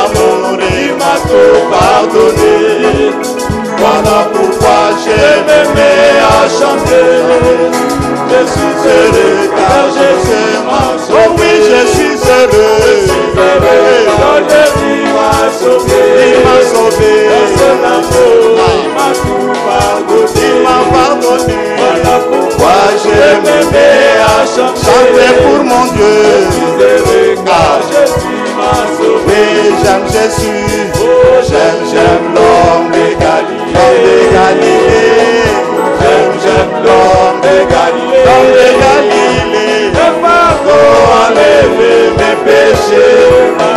amour, il m'a tout pardonné. Voilà pourquoi j'ai m'aimé à chanter. Je suis heureux car Jésus m'a sauvé. Oh oui, je suis heureux. Car Jésus m'a sauvé. Il m'a sauvé. Dans son amour, il m'a tout pardonné. Il m'a pardonné. Voilà pourquoi j'ai m'aimé à chanter pour mon Dieu. Je suis heureux car Jésus m'a sauvé. J'aime Jésus. J'aime l'homme de Galilée. L'homme de Galilée. J'aime l'homme de Galilée. L'homme de Galilée. Le fardeau a levé mes péchés.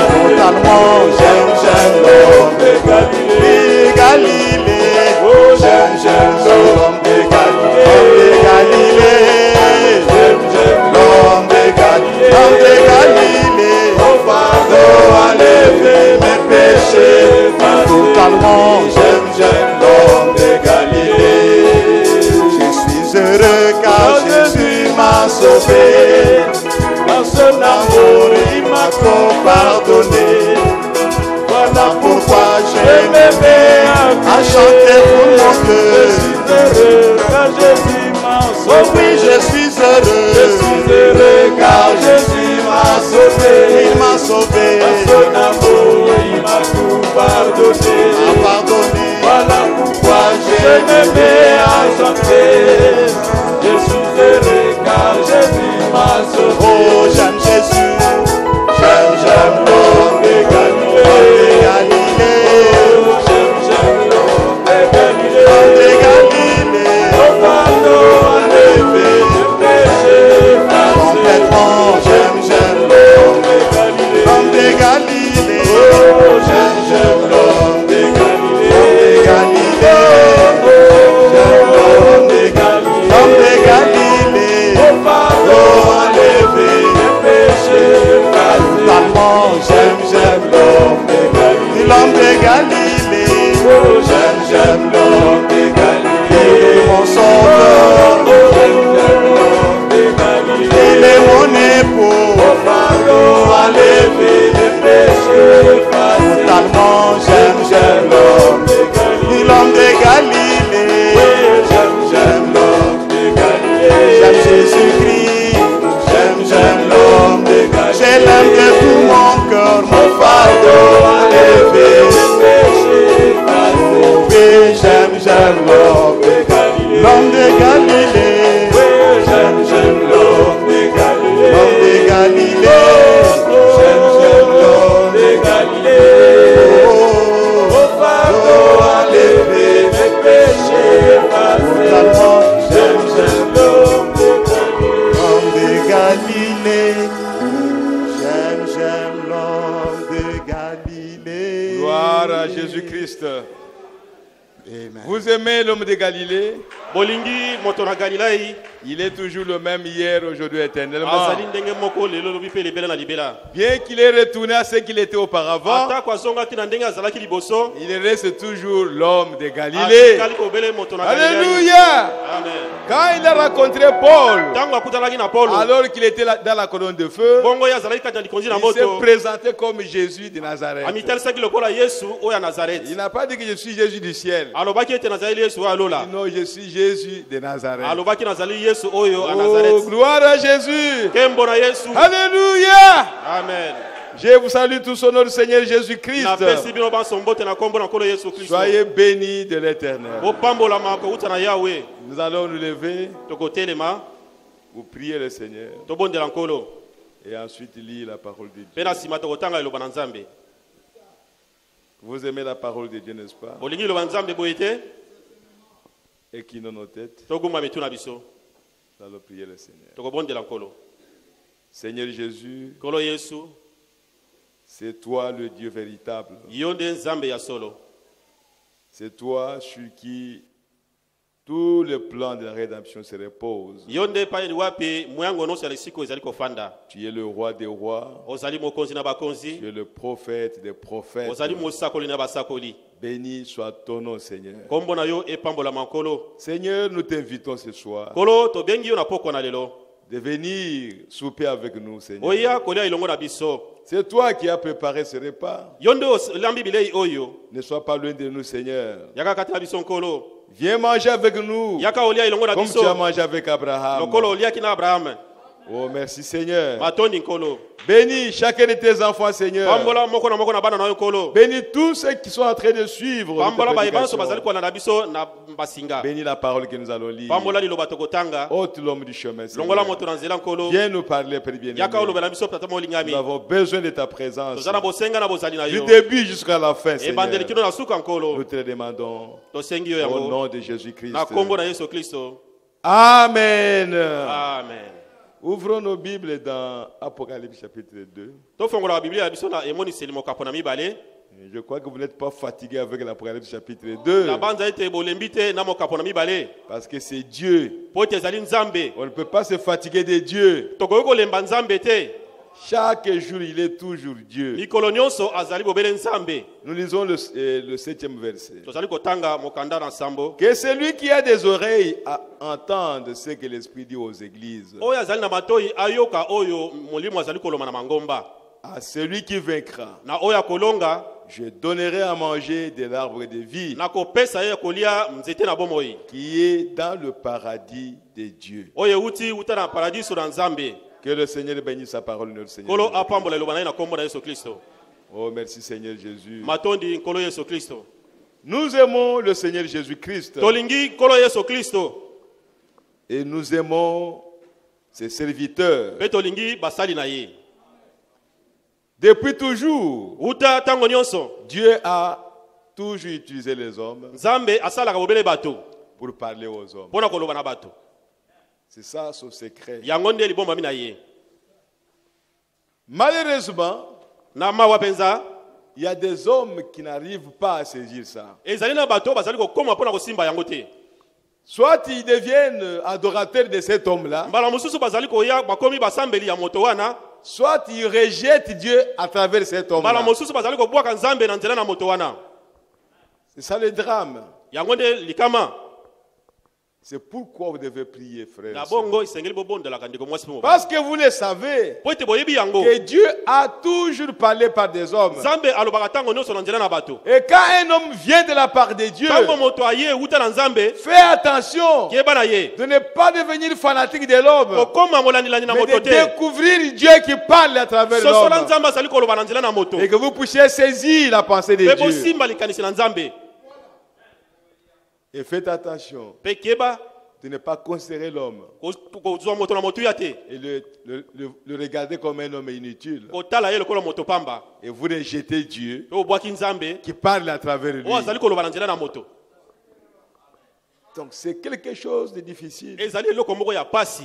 Totalement, j'aime l'homme de Galilée. Galilée. Oh, j'aime l'homme de Galilée. L'homme de Galilée. J'aime l'homme de Galilée. L'homme de Galilée. Le fardeau a levé mes péchés. Totalement, j'aime l'homme de Galilée. Je suis heureux car Jésus m'a sauvé. Dans son amour, il m'a tout pardonné. Voilà pourquoi je m'aimais à chanter pour mon Dieu. Je suis heureux car Jésus m'a sauvé. Oh oui, je suis heureux. Je suis heureux car Jésus m'a sauvé. Il m'a sauvé. Dans son amour, il m'a tout pardonné. Voilà pourquoi je m'aimais à chanter. Je suis heureux car Jésus m'a sauvé. Oh, j'aime Jésus. J'aime l'homme de Galilée. Oh, j'aime l'homme de Galilée. L'homme de Galilée. Au fardeau a levé le péché. Complètement, j'aime l'homme de Galilée. L'homme de Galilée. Oh, j'aime l'homme de Galilée. L'homme de Galilée. L'homme de Galilée. Au fardeau a levé le péché. Totalement, j'aime l'homme de Galilée. L'homme de Galilée. Oh, j'aime l'homme de Galilée. Mon sauveur. J'aime l'homme de Galilée. Il est mon époux. Au fardeau a levé le péché. Totalement, j'aime l'homme de Galilée. L'homme de Galilée. Oui, j'aime l'homme de Galilée. J'aime Jésus-Christ. J'aime l'homme de Galilée. Je l'aime de tout mon cœur. Mon fardeau a levé le péché. Oui, j'aime l'homme de Galilée. L'homme de Galilée. Oui, j'aime l'homme de Galilée. L'homme de Galilée. J'aime l'homme de Galilée. Mon fardeau a levé mes péchés passés. J'aime l'homme de Galilée. L'homme de Galilée. J'aime l'homme de Galilée. Gloire à Jésus-Christ. Amen. Vous aimez l'homme de Galilée? Bolingi motona Galilei. Il est toujours le même hier, aujourd'hui, éternellement. Azali ndenge moko lelo lobi pe libela na libela. Bien qu'il ait retourné à ce qu'il était auparavant, Ata kwa zonga tina ndenge azalaki liboso. il reste toujours l'homme de Galilée. Kali ko bele motona Galilei. Alléluia. Amen. Quand il a rencontré Paul, Tango akutanaki na Paulo. alors qu'il était dans la colonne de feu, Bongo ya azalaki kati na likonzi na il s'est moto. présenté comme Jésus de Nazareth. Amitel saki lokola Yesu oya Nazareth. Il n'a pas dit que je suis Jésus du ciel. Alobaki ete nazali Yesu oya lola. Non, je suis Jésus de Nazareth. Alobaki nazali Yesu oyo a Oh, Nazareth. gloire à Jésus. Kembo na Yesu. Alléluia. Amen. Je vous salue tous au nom du Seigneur Jésus-Christ. Na pesi bino ba sombote na kombo na kolo Yesu Kristo. Soyez bénis de l'Éternel. Opambola mako uta na Yahweh. Nous allons nous lever Tokotelema. pour prier le Seigneur Tobondela nkolo. et ensuite lire la parole de Dieu. Pena sima tokotanga eloba na Nzambe. Vous aimez la parole de Dieu, n'est-ce pas? Bolingi eloba na Nzambe boyete. Et qui dans nos têtes, Toguma mituna biso. nous allons prier le Seigneur. Tokobondela nkolo. Seigneur Jésus, Kolo Yesu. c'est toi le Dieu véritable. Yonde Nzambe ya solo. C'est toi sur qui tout le plan de la rédemption se repose. Yonde pa ni wapi muyango no sala siko ezali kofanda. Tu es le roi des rois. Ozali mokonzi na bakonzi. Tu es le prophète des prophètes. Ozali mosakoli na basakoli. Béni soit ton nom, Seigneur. Kombo na yo epambola mankolo. Seigneur, nous t'invitons ce soir. Kolo to bengi yo na poko na lelo. de venir souper avec nous, Seigneur. oya kolia ilongo na biso. C'est toi qui as préparé ce repas. Yondo lambi bilei oyo. Ne sois pas loin de nous, Seigneur. Yaka kata biso nkolo. Viens manger avec nous, Yaka olia ilongo na comme biso. tu as mangé avec Abraham. Lokolo olia kina Abraham. Oh, merci, Seigneur. Matondi nkolo. Bénis chacun de tes enfants, Seigneur. Pambola moko na bana na nkolo. Bénis tous ceux qui sont en train de suivre notre Pambola ba ibanso prédication. bazali ko na biso na basinga. Bénis la parole que nous allons lire. Pambola liloba tokotanga. Ôte l'homme du chemin, Longola Seigneur. moto na nzela nkolo. Viens nous parler, Père bien-aimé. Yaka oloba na biso tata molingami. Nous avons besoin de ta présence. Tozana bosenga na bozali na Du yo. début jusqu'à la fin, Ebandeli Seigneur. kino na suka nkolo. Nous te le demandons Tosengi yo au yango. nom de Jésus-Christ. Na kombo na Yesu Kristo. Amen. Amen. Ouvrons nos Bibles dans Apocalypse chapitre 2. Tofongola ba Biblia ya biso na emoni selimo kapona mibale. Je crois que vous n'êtes pas fatigué avec l'Apocalypse chapitre 2. Na banza ete bolembi te na mokapona mibale. Parce que c'est Dieu. Po ete ezali nzambe. On ne peut pas se fatiguer de Dieu. Tokoki kolemba nzambe te. Chaque jour, il est toujours Dieu. Mikolo nyonso azali bobele nzambe. Nous lisons le 7e verset. Tozali kotanga mokanda na nsambo. Que celui qui a des oreilles entende ce que l'Esprit dit aux églises. Oyo azali na matoi ayoka oyo molimo azali koloma na mangomba. À celui qui vaincra, Na oyo akolonga je donnerai à manger de l'arbre de vie na kopesa ye kolia nzete na bomoi. qui est dans le paradis de Dieu. Oyo uti uta na paradiso na nzambe. Que le Seigneur bénisse sa parole, notre Seigneur. Kolo apambola eloba na ye na kombo na Yesu Kristo. Oh, merci Seigneur Jésus. Matondi nkolo Yesu Kristo. Nous aimons le Seigneur Jésus-Christ Tolingi nkolo Yesu Kristo. et nous aimons ses serviteurs. Pe tolingi basali na ye. Depuis toujours, Uta tango nyonso. Dieu a toujours utilisé les hommes Nzambe asalaka bobele bato. pour parler aux hommes. Pona koloba na bato. C'est ça son secret. Yango nde libomba mi na ye. Malheureusement, Na mawa penza. il y a des hommes qui n'arrivent pas à saisir ça. Ezali na bato bazali kokoma pona kosimba yango te. Soit ils deviennent adorateurs de cet homme-là, Mbala mususu bazali koya bakomi basambeli ya moto wana. soit ils rejettent Dieu à travers cet Mbala homme-là. mususu bazali kobwaka nzambe na nzela na moto wana. C'est ça le drame. Yango nde likama. C'est pourquoi vous devez prier, frère. Na bongo isengeli bobondela kandiko mwasi mo. Parce que vous le savez, Po ete boyebi yango. que Dieu a toujours parlé par des hommes. Nzambe alobaka tango nyonso na nzela na bato. Et quand un homme vient de la part de Dieu, Tango moto aye uta na nzambe. fais attention Keba na ye. de ne pas devenir fanatique de l'homme, Kokoma molandilani na mais moto de te. découvrir Dieu qui parle à travers Sosola l'homme. nzambe azali koloba na nzela na moto. Et que vous puissiez saisir la pensée de Pe Dieu. bosimba likanisi na nzambe. Et faites attention Pe keba de ne pas considérer l'homme kozwa moto na moto ya te. et le regarder comme un homme inutile. Kotala ye lokola moto pamba. Et vous rejetez Dieu Pe obwaki nzambe. qui parle à travers lui. O azali koloba na nzela na moto. Donc c'est quelque chose de difficile. Ezali eloko moko ya pasi.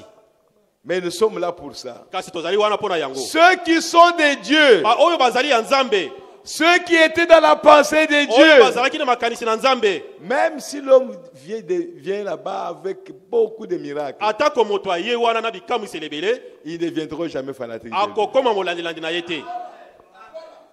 Mais nous sommes là pour ça. Kasi tozali wana pona yango. Ceux qui sont de Dieu, Ba oyo bazali ya nzambe. ceux qui étaient dans la pensée de Oyo Dieu, bazalaki na makanisi na nzambe. même si l'homme vient là-bas avec beaucoup de miracles, Atako moto aye wana na bikamwisi lebele. ils ne deviendront jamais fanatiques de Dieu. Akokoma molandilandi na ye te.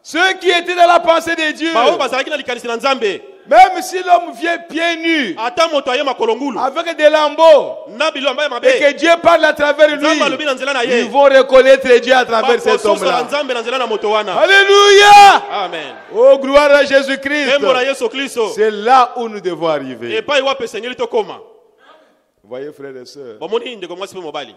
Ceux qui étaient dans la pensée de Dieu, Ba oyo bazalaki na likanisi na nzambe. même si l'homme vient pieds nus, Ata moto aye makolo ngulu. avec des lambeaux, Na bilamba ya et mabe. que Dieu parle à travers Nzambe alobi lui, na nzela na ye. ils vont reconnaître Dieu à travers cet Bakososola homme-là. nzambe na nzela na moto wana. Alléluia! Amen. Oh, gloire à Jésus-Christ! Embo na Yesu Kristo. C'est là où nous devons arriver. Epai wape sengeli tokoma. Voyez, frères et sœurs, Bomoni ndeko mwasi pe mobali.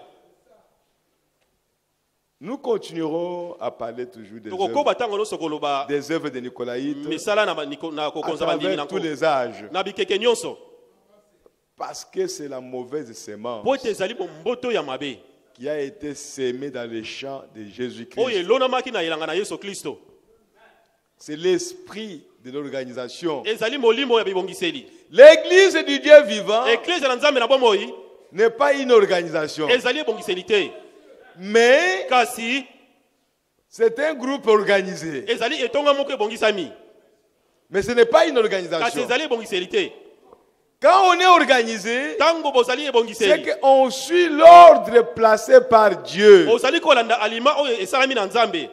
nous continuerons à parler toujours Tokokoba tango nyonso koloba des œuvres de Nicolaïtes misala na à kokonza bandimi travers na tous les âges. na bikeke nyonso. Parce que c'est la mauvaise semence Po ete ezali bomboto ya mabe. qui a été sémée dans les champs de Oyo Jésus-Christ. elonamaki na elanga na Yesu Kristo. C'est l'esprit de l'organisation. Ezali molimo ya bibongiseli. L'église du Dieu vivant Eklezia na nzambe na bomoi n'est pas une organisation, ezali ebongiseli te. mais Kasi c'est un groupe organisé. ezali etonga moko ebongisami. Mais ce n'est pas une Kasi organisation. ezali ebongiseli te. Quand on est organisé, Tango bozali c'est ebongiseli. qu'on suit l'ordre placé par Dieu. Ozali kolanda alima oyo esalami na nzambe.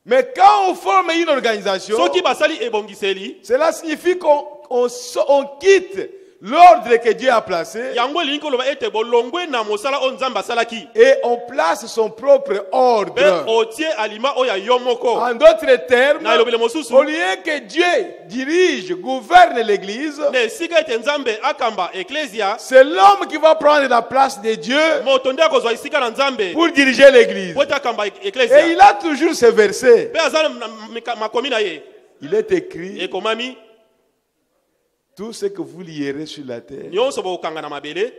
Mais quand on forme une organisation, Soki basali ebongiseli, cela signifie qu'on quitte l'ordre que Dieu a placé yango elingi koloba ete bolongwe na mosala oyo nzambe asalaki et on place son propre ordre. mpe otie alima oyo ya yo moko. En d'autres termes, Na elobeli mosusu au lieu que Dieu dirige, gouverne l'église, na esika ete nzambe akamba eklesia, c'est l'homme qui va prendre la place de Dieu moto nde akozwa esika na nzambe pour diriger l'église. po ete akamba Et eklesia. il a toujours ce verset. Mpe aza na makomi na ye Il est écrit, ekomami tout ce que vous lierez sur la terre, nyonso bokokanga na mabele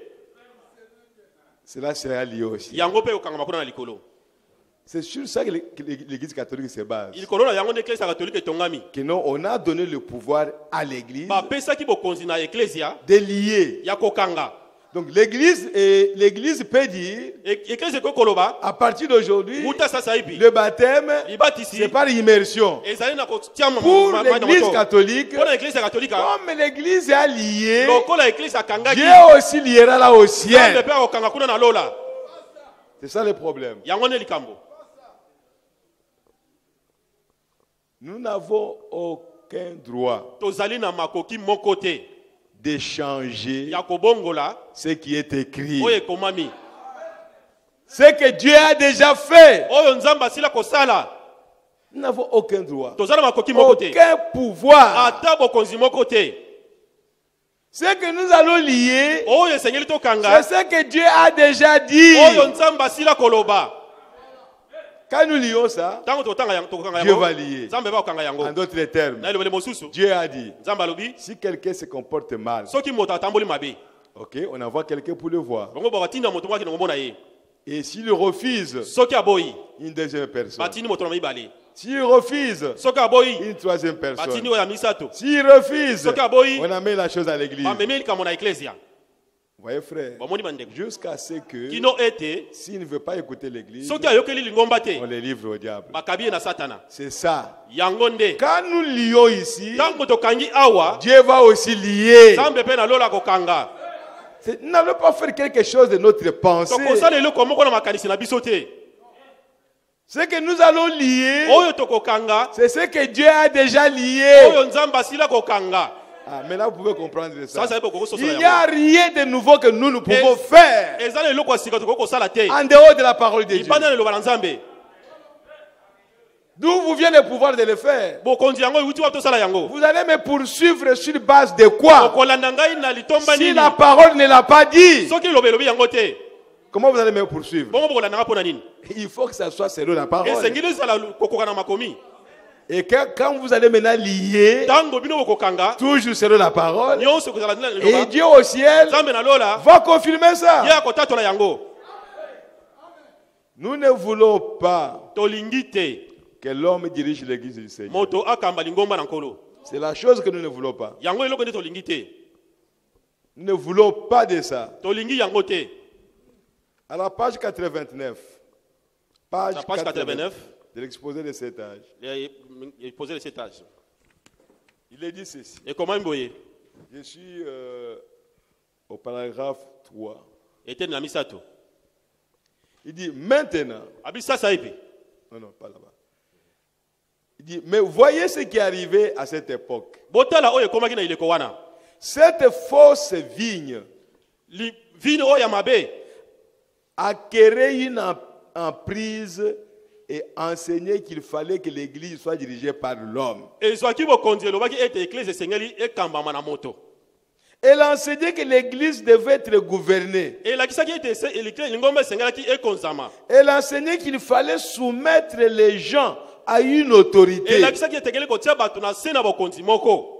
cela sera lié aussi. yango mpe okanga makuna na likolo. C'est sur ça que l'église catholique se base. likolo na yango nde eklesia katolike etongami. Que non, on a donné le pouvoir à l'église bapesaki bokonzi na eklesia de lier. ya kokanga. Donc l'église peut dire, eklesia ekoki koloba à partir d'aujourd'hui, wuta sasa hivi le baptême, c'est libatisi par immersion. ezali na kotia Pour l'église catholique, mpo na eklesia katolika comme l'église est liée, lokola eklesia akangaki Dieu aussi liera là au nzambe ciel. mpe akokanga kuna na lola. C'est ça le problème. yango nde likambo. Nous n'avons aucun droit tozali na makoki moko te d'échanger ya kobongola ce qui est écrit. oyo ekomami Ce que Dieu a déjà fait. oyo nzambe asila kosala. Nous n'avons aucun droit, tozala na makoki moko te aucun pouvoir. ata bokonzi moko te. Ce que nous allons lier, oyo esengeli tokanga c'est ce que Dieu a déjà dit. oyo nzambe asila koloba. Quand nous lions ça, ntango tokanga yango Dieu va lier. nzambe va kokanga yango. En d'autres termes, na elobele mosusu Dieu a dit, nzambe alobi si quelqu'un se comporte mal, soki moto atamboli mabe ok, on envoie quelqu'un pour le voir. bango bakatinda moto ngaki na komona ye. Et s'il refuse, soki aboyi une deuxième personne. batindi moto na mibale. S'il refuse, soki aboyi une troisième personne. batindi oyo ya misato. S'il refuse, soki aboyi on amène la chose à l'église. bamemi likambo na eklesia. Vous voyez, frère, bamoni bandeko jusqu'à ce que, kino ete s'il ne veut pas écouter l'église, soki ayokeli lingomba on te les livre au diable. bakabi ye na satana. C'est ça. yango nde Quand nous lions ici, ntango tokangi awa Dieu va aussi lier. nzambe mpe na lola kokanga. Nous n'allons pas faire quelque chose de notre pensée. tokosala eloko moko na makanisi na biso te. Ce que nous allons lier, oyo tokokanga c'est ce que Dieu a déjà lié. oyo nzambe asila kokanga. Ah, maintenant vous pouvez comprendre ça. sasa ebe kokososola Il n'y a rien de nouveau que nous pouvons faire ezala eloko ya sika tokoki kosala te en dehors de la parole de Dieu. libanda na eloba na nzambe. D'où vous vient le pouvoir de le faire? bokonzi yango euti wa tosala yango. Vous allez me poursuivre sur base de quoi? okolanda ngai na litomba Si nini la parole ne l'a pas dit, soki liloba elobi yango te comment vous allez me poursuivre? bongo bokolanda nga mpo na nini. Il faut que ça soit selon la parole. esengeli ezala kokoka na makomi. Et quand vous allez maintenant lier, ntango bino bokokanga toujours selon la parole, nyonso ekozala ndila na et liloba Dieu au ciel nzambe na lola va confirmer ça. ye akotatola yango. Nous ne voulons pas tolingi te que l'homme dirige l'église du Seigneur. moto akamba lingomba na nkolo. C'est la chose que nous ne voulons pas. yango eloko nde tolingi te. Nous ne voulons pas de ça. tolingi yango te. À la page 89, page La page 89 de l'exposé de cet âge, posé le cet âge il est dit ceci. ekomami boye Je suis au paragraphe 3. eteni na misato Il dit maintenant, abi sasa hivi non, pas là-bas. Il dit, mais voyez ce qui est arrivé à cette époque. botala oyo ekomaki na ileko wana. Cette fausse vigne vino oyo ya mabe acquérait une emprise et enseignait qu'il fallait que l'église soit dirigée par l'homme. ezwaki bokonzi elobaki ete eklise esengeli ekambama na moto. Elle enseignait que l'église devait être gouvernée. elakisaki ete lingomba esengelaki ekonzama. Elle enseignait qu'il fallait soumettre les gens à une autorité. elakisaki etekeli kotia bato na se na bokonzi moko.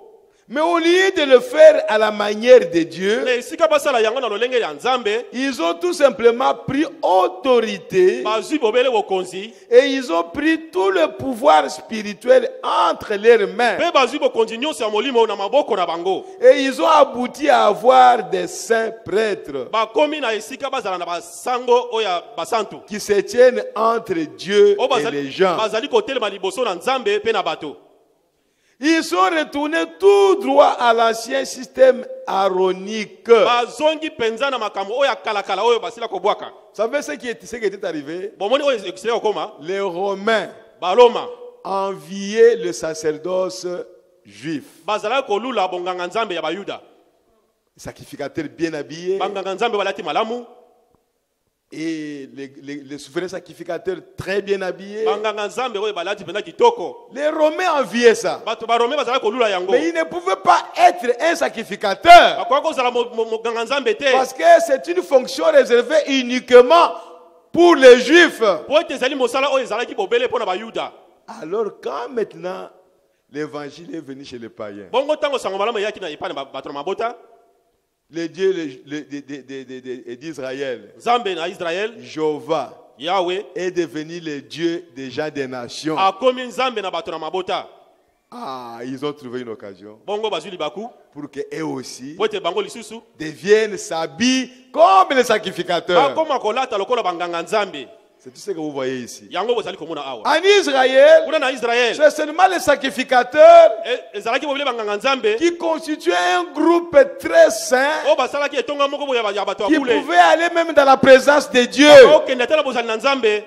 Mais au lieu de le faire à la manière de Dieu, na esika basala yango na lolenge ya nzambe ils ont tout simplement pris autorité bazwi bobele bokonzi et ils ont pris tout le pouvoir spirituel entre leurs mains. mpe bazwi bokonzi nyonso ya molimo na maboko na bango. Et ils ont abouti à avoir des saints prêtres bakomi na esika bazala na basango oyo ya basantu qui se tiennent entre Dieu oyo et les gens. bazali kotelema liboso na nzambe mpe na bato. Ils sont retournés tout droit à l'ancien système aaronique. bazongi penza na makambo oyo ya kalakala oyo basila kobwaka. Vous savez ce qui était arrivé? bomoni oyo ekisila kokoma Les Romains baloma enviaient le sacerdoce juif. bazalaki kolula bonganga nzambe ya bayuda. sacrificateurs bien habillés. banganga nzambe balati malamu, Et les souverains sacrificateurs très bien habillés. banganga nzambe oyo balati pena kitoko. Les Romains enviaient ça. Bato ba Rome bazala kolula yango. Mais ils ne pouvaient pas être un sacrificateur. Bakwa kozala moganga nzambe te. Parce que c'est une fonction réservée uniquement pour les Juifs. Po ete ezali mosala oyo ezalaki bobele pona ba Yuda. Alors quand maintenant l'évangile est venu chez les païens, Bongo tango sango malamu yaki na ipane bato mabota. les dieux d'Israël, Nzambe na Israël, Jéhovah, Yahweh, est devenu le Dieu des gens des nations. akomi nzambe na bato mabota. Ah, ils ont trouvé une occasion Bongo bazuli baku, pour qu'eux aussi po ete bango lisusu deviennent, s'habillent comme les sacrificateurs. bakoma kolata lokola banganga nzambe. C'est tout ce que vous voyez ici. Yango bozali komona awa. En Israël, Kuna na Israël, c'est seulement les sacrificateurs ezalaki bobele banganga nzambe. qui constituaient un groupe très saint, O basalaki etonga moko boya ya bato qui akule. pouvaient aller même dans la présence de Dieu. Okende tala bozali na nzambe,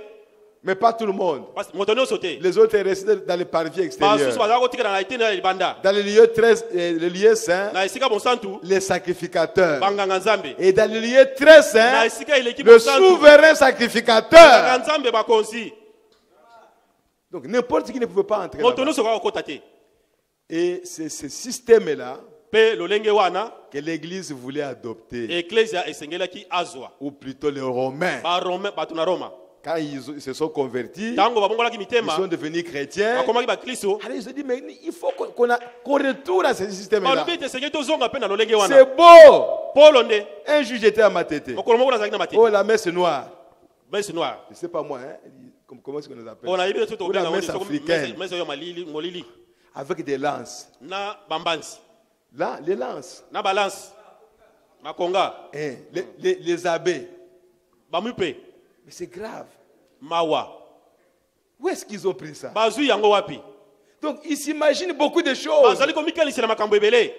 Mais pas tout le monde. moto nyonso te. Les autres étaient restés dans les parvis extérieurs. Basusu bazala kotikala na eteni ya libanda. Dans les lieux saints, Na esika bonsantu, les sacrificateurs. banganga nzambe. Et dans les lieux très Na saints, esika eleki le bonsantu, souverain sacrificateur. banganga nzambe bakonzi. Donc n'importe qui ne pouvait pas entrer Moto là-bas. nyonso kokota te. Et c'est ce système-là Pe lolenge wana, que l'Église voulait adopter. eklesia esengelaki azwa. Ou plutôt les Romains. Ba Rome, bato na Roma. Quand ils se sont convertis, Tango babongolaki ils mitema, sont devenus chrétiens. bakomaki ba Kristo. Alors ils se disent, mais il faut qu'on retourne à ce système-là. Balobi ete esengeli tozonga pe na lolenge wana. C'est beau. Polo nde, Un juge était à ma tête. mokolo moko nazalaki na matete. Oh, la messe noire. Messe noire. Je ne sais pas moi, hein. Comment est-ce qu'on les appelle? On a yebi tout Ou la messe africaine. messe yo malili molili Avec des lances. na bambanzi Là, les lances. na balance makonga Hein, les abbés. bamupe Mais c'est grave. mawa Où est-ce qu'ils ont pris ça? bazui yango wapi Donc, ils s'imaginent beaucoup de choses. bazali komikanisela makambo ebele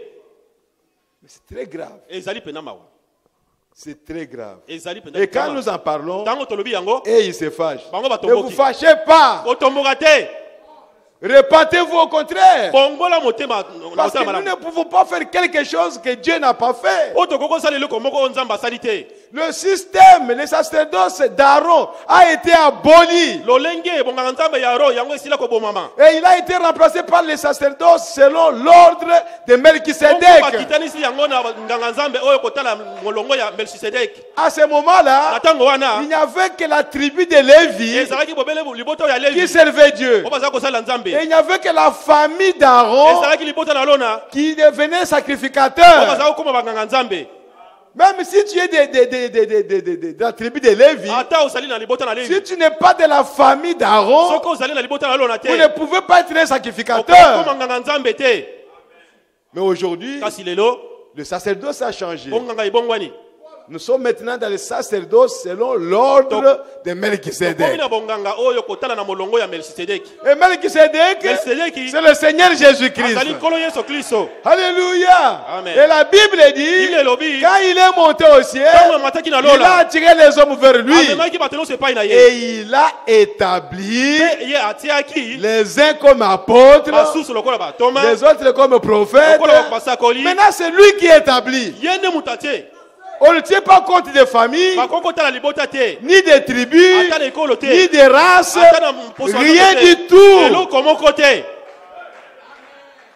Mais c'est très grave. ezali pena mawa C'est très grave. ezali pena Et quand nous en parlons, tango tolobi yango et ils se fâchent. Bango Ne batomboki. vous fâchez pas. otomboka te Répentez-vous au contraire. bongola motema Parce que nous ne pouvons pas faire quelque chose que Dieu n'a pas fait. oto kokosala eloko moko oyo nzambe asali te Le système, le sacerdoce d'Aaron a été aboli. lolenge ebongaka nzambe ya ro yango esila kobomama Et il a été remplacé par le sacerdoce selon l'ordre de Bongo Melchisedec. bakitanisi yango na nganga nzambe oyo kotala molongo ya Melchisedek. À ce moment-là, Na ntango wana il n'y avait que la tribu de Lévi ezalaki bobele libota oyo ya qui Levi servait Dieu. oyo bazala kosala nzambe Et il n'y avait que la famille d'Aaron ezalaki libota na lona qui devenait oyo sacrificateur. bazala kokoma banganga nzambe Même si tu es de la tribu de Lévi, ata ozali na libota na si Levi tu n'es pas de la famille d'Aaron, soki ozali na libota na lona te vous ne pouvez pas être un okoma sacrificateur. nganga nzambe te. Mais aujourd'hui, Kasi lelo le sacerdoce a changé. onganga ebongwani Nous sommes maintenant dans le sacerdoce selon l'ordre de komi Melchisedec. na bonganga oyo kotala na molongo ya Melchisedek. Et Melchisedec, Melchisedeki c'est le Seigneur Jésus-Christ. azali nkolo Yesu Kristo. Alléluia. Amen. Et la Bible dit, Bible elobi quand il est monté au ciel, ntango amataki na il a lona attiré les hommes vers lui. amemaki bato nyonso epai na ye Et il a établi pe ye atiaki les uns comme apôtres, basusu lokola batoma les autres comme prophètes. lokola basakoli Maintenant, c'est lui qui établit. ye nde moto atie On ne tient pas compte des familles, bakoko kotala libota te ni des tribus, ata na ekolo te ni des races, ata na mposo ya rien nzoto te. du tout. eloko moko te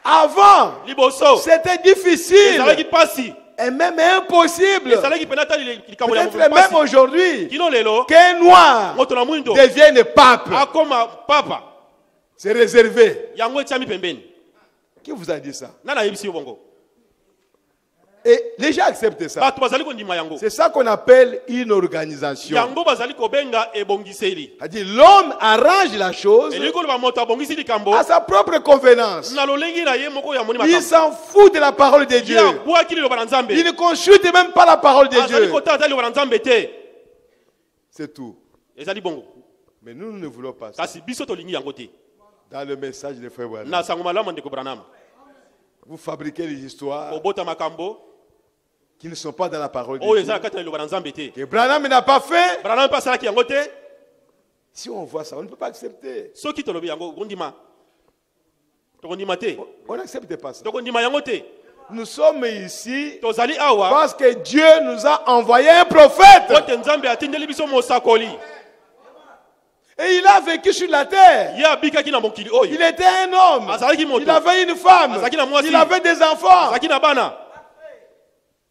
Avant, liboso c'était difficile ezalaki pasi et même impossible. ezalaki pena ata likambo ya Peut-être même pasi aujourd'hui, kino lelo qu'un noir moto na mwindo devienne pape. akoma papa C'est réservé. yango etiami pembeni Qui vous a dit ça? nani ayebisi yo bongo Et les gens acceptent ça. bato bazali kondima yango C'est ça qu'on appelle une organisation. yango bazali kobenga ebongiseli C'est-à-dire l'homme arrange la chose elingi koloba moto abongisi likambo à sa propre convenance. na lolenge na ye moko ya moni Il makambo s'en fout de la parole de Dieu. ye abwaki liloba na nzambe Il ne consulte même pas la parole de azali Dieu. kotala ata liloba na nzambe te C'est tout. ezali bongo Mais nous ne voulons pas ça. kasi biso tolingi yango te Dans le message de Frère Branham, na sango malamu ndeko Branham vous fabriquez des histoires kobota makambo qui ne sont pas dans la parole de oyo Dieu. eza na kati na liloba na nzambe te Que Branham n'a pas fait. Branham mpe asalaki yango te Si on voit ça, on ne peut pas accepter. soki tolobi yango kondima tokondima te On n'accepte pas ça. tokondima yango te Nous sommes ici tozali awa parce que Dieu nous a envoyé un prophète. pote nzambe atindeli biso mosakoli Et il a vécu sur la terre. ye abikaki na mokili oyo Il était un homme. azalaki moto Il avait une femme. azalaki na mwasi Il avait des enfants. azalaki na bana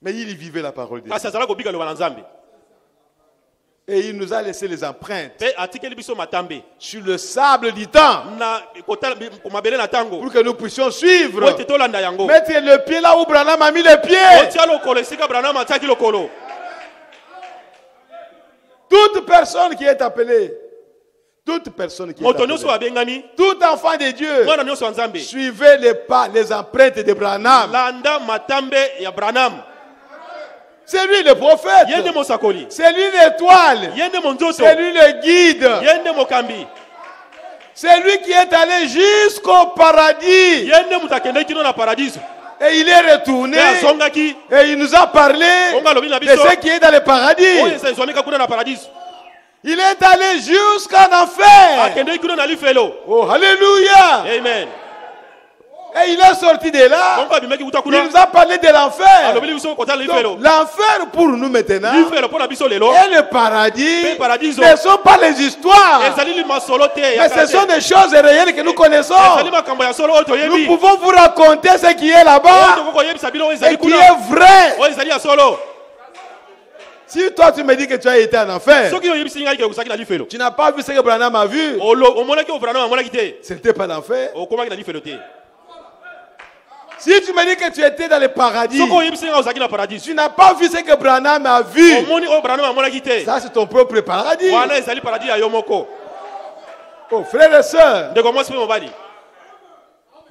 Mais il vivait la parole de Dieu. kasi azalaki kobika loba na nzambe Et il nous a laissé les empreintes mpe atikeli biso matambe sur le sable du temps na mabele na ntango pour que nous puissions suivre. po ete tolanda yango Mettre le pied là où Branham a mis le pied. otia lokolo esika branam atiaki lokolo Toute personne qui est appelée, toute personne qui est moto nyonso appelée, abengami tout enfant de Dieu, mwana nyonso ya nzambe suivez les pas, les empreintes de Branham. landa matambe ya branam C'est lui le prophète. ye nde mosakoli C'est lui l'étoile. ye nde monzoso C'est lui le guide. ye nde mokambi C'est lui qui est allé jusqu'au paradis. ye nde moto akendeki kino na paradiso Et il est retourné. mpe azongaki Et il nous a parlé onga alobi na de biso ce qui est dans le paradis. oyo ezwamika kuna na paradiso Il est allé jusqu'en enfer. akendeki kuna na lifelo Oh, alléluia. amen Et il est sorti de là. bongo abimeki kuta Il kuna nous a parlé de l'enfer. alobeli biso kotala lifelo Donc, l'enfer pour nous maintenant lifelo mpo na biso lelo et le paradis Pe paradiso. ne sont pas les histoires. ezali limasolo te ya Mais ce kala sont te. des choses réelles que nous connaissons. ezali makambo ya solo oyo Nous toyebi pouvons vous raconter ce qui est oyo là-bas tokoki koyebisa bino oyo et ezali qui kuna est vrai. oyo ezali ya solo Si toi tu me dis que tu as été en enfer, soki oyebisi ngai ke okusaki na lifelo tu n'as pas vu ce que Branham a vu, omonaki obranam amonaki te ce n'était pas l'enfer. okomaki na lifelo te Si tu me dis que tu étais dans le paradis, soki oyebisi ngai ozalaki na paradiso tu n'as pas vu ce que Branham a vu, omoni oyo branam amonaki te ça c'est ton propre paradis. wana ezali paradis ya yo moko Oh frères et sœurs, ndeko mwasi mpe mobali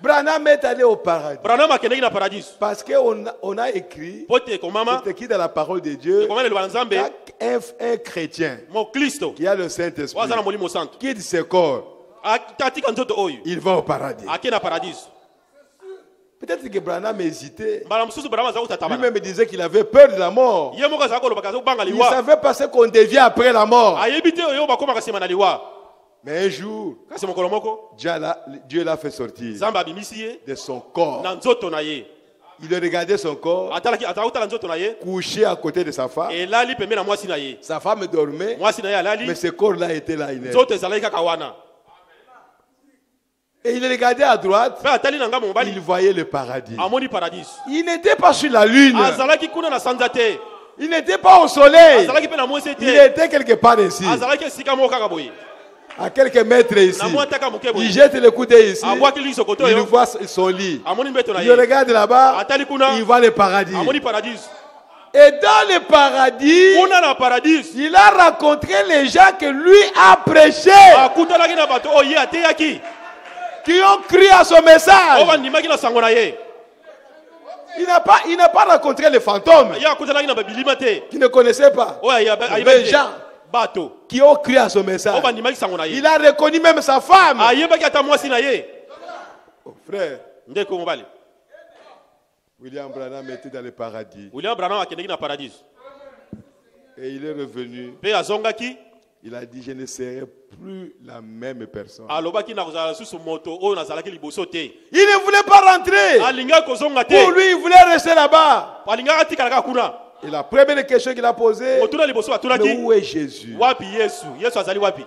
Branham est allé au paradis branam akendeki na paradiso parce qu'on on a écrit, po te ekomama c'est écrit dans la parole de Dieu, ekomama eloba na nzambe un chrétien moklisto qui a le oyo Saint-Esprit, aza na molimo santo quitte ses corps, atika nzoto oyo il va au paradis. ake na paradiso Peut-être que Branham hésitait. mbala mosusu branam azalaki kotatabana Lui-même disait qu'il avait peur de la mort. ye moko azalaki kolobaka azali kobanga Il ne liwa savait pas ce qu'on devient après la mort. ayebi te oyo bakomaka nsima na liwa Mais un jour, kasi mokolo moko Dieu l'a fait sortir nzambe abimisi ye de son corps. na nzoto na ye Il regardait son corps atalaki kotala nzoto na ye couché à côté de sa femme. elali pembe na mwasi na ye Sa femme dormait, mwasi na ye mais alali ce corps-là était là. Inerte. nzoto ezalaki kaka wana Et il regardait à droite, mpe atali na ngambo il mobali voyait le paradis. amoni paradiso Il n'était pas sur la lune, azalaki kuna na sanza te il n'était pas au soleil, azalaki mpe na mwasi il te était quelque part ici, azalaki esika moko kaka boye à quelques mètres ici. na mwa ntaka moke Il boye jette le coup d'œil ici, abwaki liso koto il oyo voit son lit. amoni mbeto na Il ye regarde là-bas, atali kuna il voit le paradis. amoni paradiso Et dans le paradis, kuna na paradiso il a rencontré les gens que lui a prêché, akutanaki na bato oyo ye ateyaki qui ont cru à son oyo message. bandimaki na sango na ye Il n'a pas rencontré les fantômes ye akutanaki na babilima te qui ne connaissaient pas. oyo Les ayebaki te gens bato qui ont cru à son oyo message. bandimaki sango na ye Il a reconnu même sa femme. ayebaki ata mwasi na ye Oh, frère, ndeko mobali William Branham était dans le paradis. william branam akendeki na paradiso Et il est revenu. mpe azongaki Il a dit, je ne serai plus la même personne. alobaki na kozala lisusu moto oyo nazalaki liboso te Il ne voulait pas rentrer. alingaki kozonga te Pour lui, il voulait rester là-bas. alingaki atikala kaka kuna Et la première question qu'il a posée, motuna liboso mais atunaki où est Jésus? wapi yesu azali wapi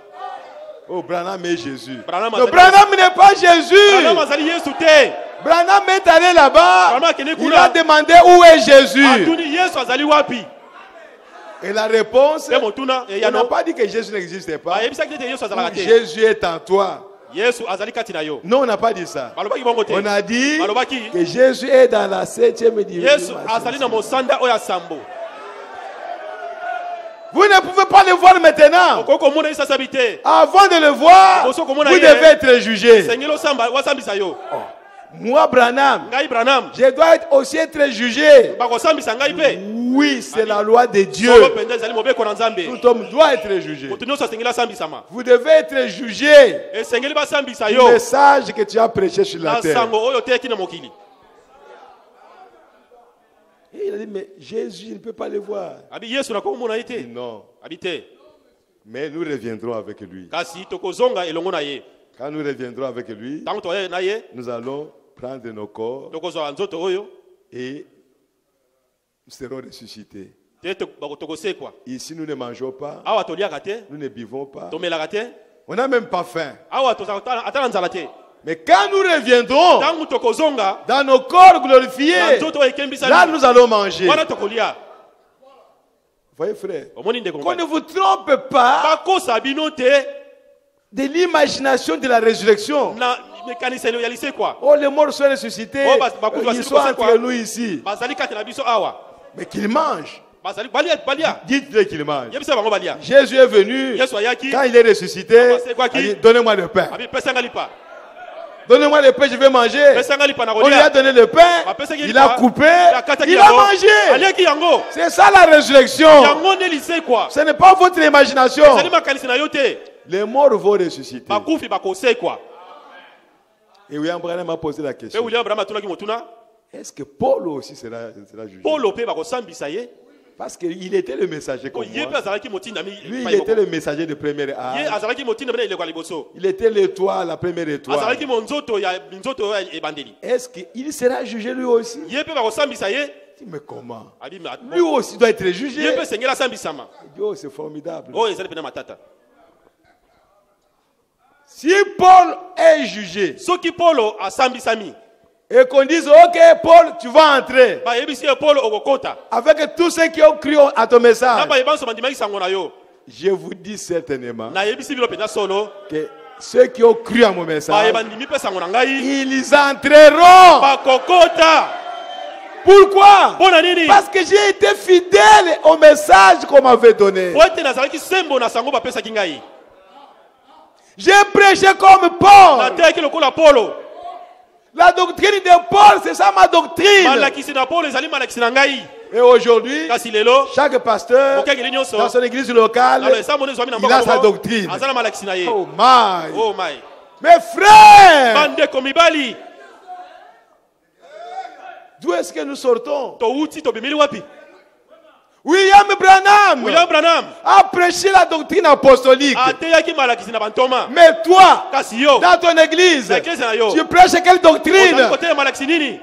Oh, Branham est Jésus. Branham Non, azali- Branham n'est pas Jésus. branam azali yesu te Branham est allé là-bas. Branham akende Il kuna a demandé où est Jésus. atuni yesu azali wapi Et la réponse, mpe motuna on n'a eyano pas dit que Jésus n'existait pas. ayebisaki te yesu azalaka te Jésus est en toi. yesu azali kati na yo Non, on n'a pas dit ça. balobaki bongo te On a dit balobaki que Jésus est dans la 7e division. yesu azali na mosanda oyo ya sambo Vous ne pouvez pas le voir maintenant. okoki komona ye sasabi te Avant de le voir, Boso komona vous ye. devez être jugé. sengeli wasambisa yo Moi, Branham, ngai branam je dois aussi être jugé. bakosambisa ngai mpe Oui, c'est la loi de Dieu. solo mpenza ezali mobeko na nzambe Tout homme doit être jugé. moto nyonso asengeli asambisama Vous devez être jugé. esengeli basambisa Le yo message que tu as prêché sur la na terre. sango oyo oteyaki na mokili Et il a dit, mais Jésus, il ne peut pas le voir. abi yesu nakomona ye Il dit, te non, abi te mais nous reviendrons avec lui. kasi tokozonga elongo na ye Quand nous reviendrons avec lui, ntango toye na ye nous allons prendre nos corps tokozwa nzoto oyo et nous serons ressuscités. te bakotokosekwa. Ici, nous ne mangeons pas, Awa toliaka te, nous ne buvons pas, tomelaka te, on n'a même pas faim. awa tozala atala nzala te. Mais quand nous reviendrons Tangu tokozonga, dans nos corps glorifiés, na nzoto ekembisa là nous allons manger. wana tokolia. Voyez frère, Omoni ndeko qu'on ne mobali. vous trompe pas Bakosa bino te de l'imagination de la résurrection. na mécanicien ya lisekwa. Oh, les morts sont ressuscités, Oh, ils sont entre nous ici. Bazali kati na biso awa. Mais qu'ils mangent. Bazali balia. Dites-le qu'ils mangent. Yebisa bango balia. Jésus est venu, Yesu ayaki. quand il est ressuscité, il a dit, donnez-moi le pain. Abi pesa ngalipa. Donnez-moi le pain, je vais manger. Pesa ngalipa na On lui a kolia. donné le pain, il a coupé, il a mangé. Aliaki yango. C'est ça la résurrection. Yango ne lisekwa. Ce n'est pas votre imagination. Bazali makanisi na yo te. Les morts vont ressusciter. Bakufi bakosekwa. Et William Branham m'a posé la Pe question. William Branham tunaki motuna. Est-ce que Paul aussi sera jugé? Paulo pe bakosambisa ye. Parce qu'il était le messager Ko comme ye pe moi. azalaki motinda mi. Lui, il était le messager de première Ye âge. azalaki motinda bena ilekwa liboso. Il était l'étoile, la première étoile. Azalaki monzoto ya nzoto ya ebandeli. Est-ce qu'il sera jugé lui aussi? Ye pe bakosambisa ye. Mais comment? Abi Lui aussi doit être jugé. ye pe sengela sambisama. Oh, c'est formidable. Oh ezali pena matata. Si Paul est jugé Soki Paulo asambisami. et qu'on dise, ok, Paul, tu vas entrer Ba yebisi Paulo okokota. avec tous ceux qui ont cru à ton Na message, ba yebanso mandimaki sango na yo. je vous dis certainement Na yebisi bilo pena solo. que ceux qui ont cru à mon Ba message, yebandimi pe sango na ngai. ils entreront. Bakokota. Pourquoi? Bona nini? Parce que j'ai été fidèle au message qu'on m'avait donné. Oete nazalaki sembo na sango bapesaki ngai. J'ai prêché comme Paul. Nateki lokola Paulo. La doctrine de Paul, c'est ça ma doctrine. Malakisi na Paulo ezali malakisi na ngai. Et aujourd'hui, Kasi lelo chaque pasteur, mokengeli nyonso dans son église locale, na esa mone zwami na il a sa doctrine. Azala malakisi na ye. Oh my. Oh my. Mes frères, Bande komibali. d'où est-ce que nous sortons? To uti to bimili wapi? William Branham William Branham a prêché la doctrine apostolique. ateyaki malakisi na bantoma. Mais toi, Kasi yo dans ton église, na église na yo. tu prêches quelle doctrine? Ozali koteya malakisi nini?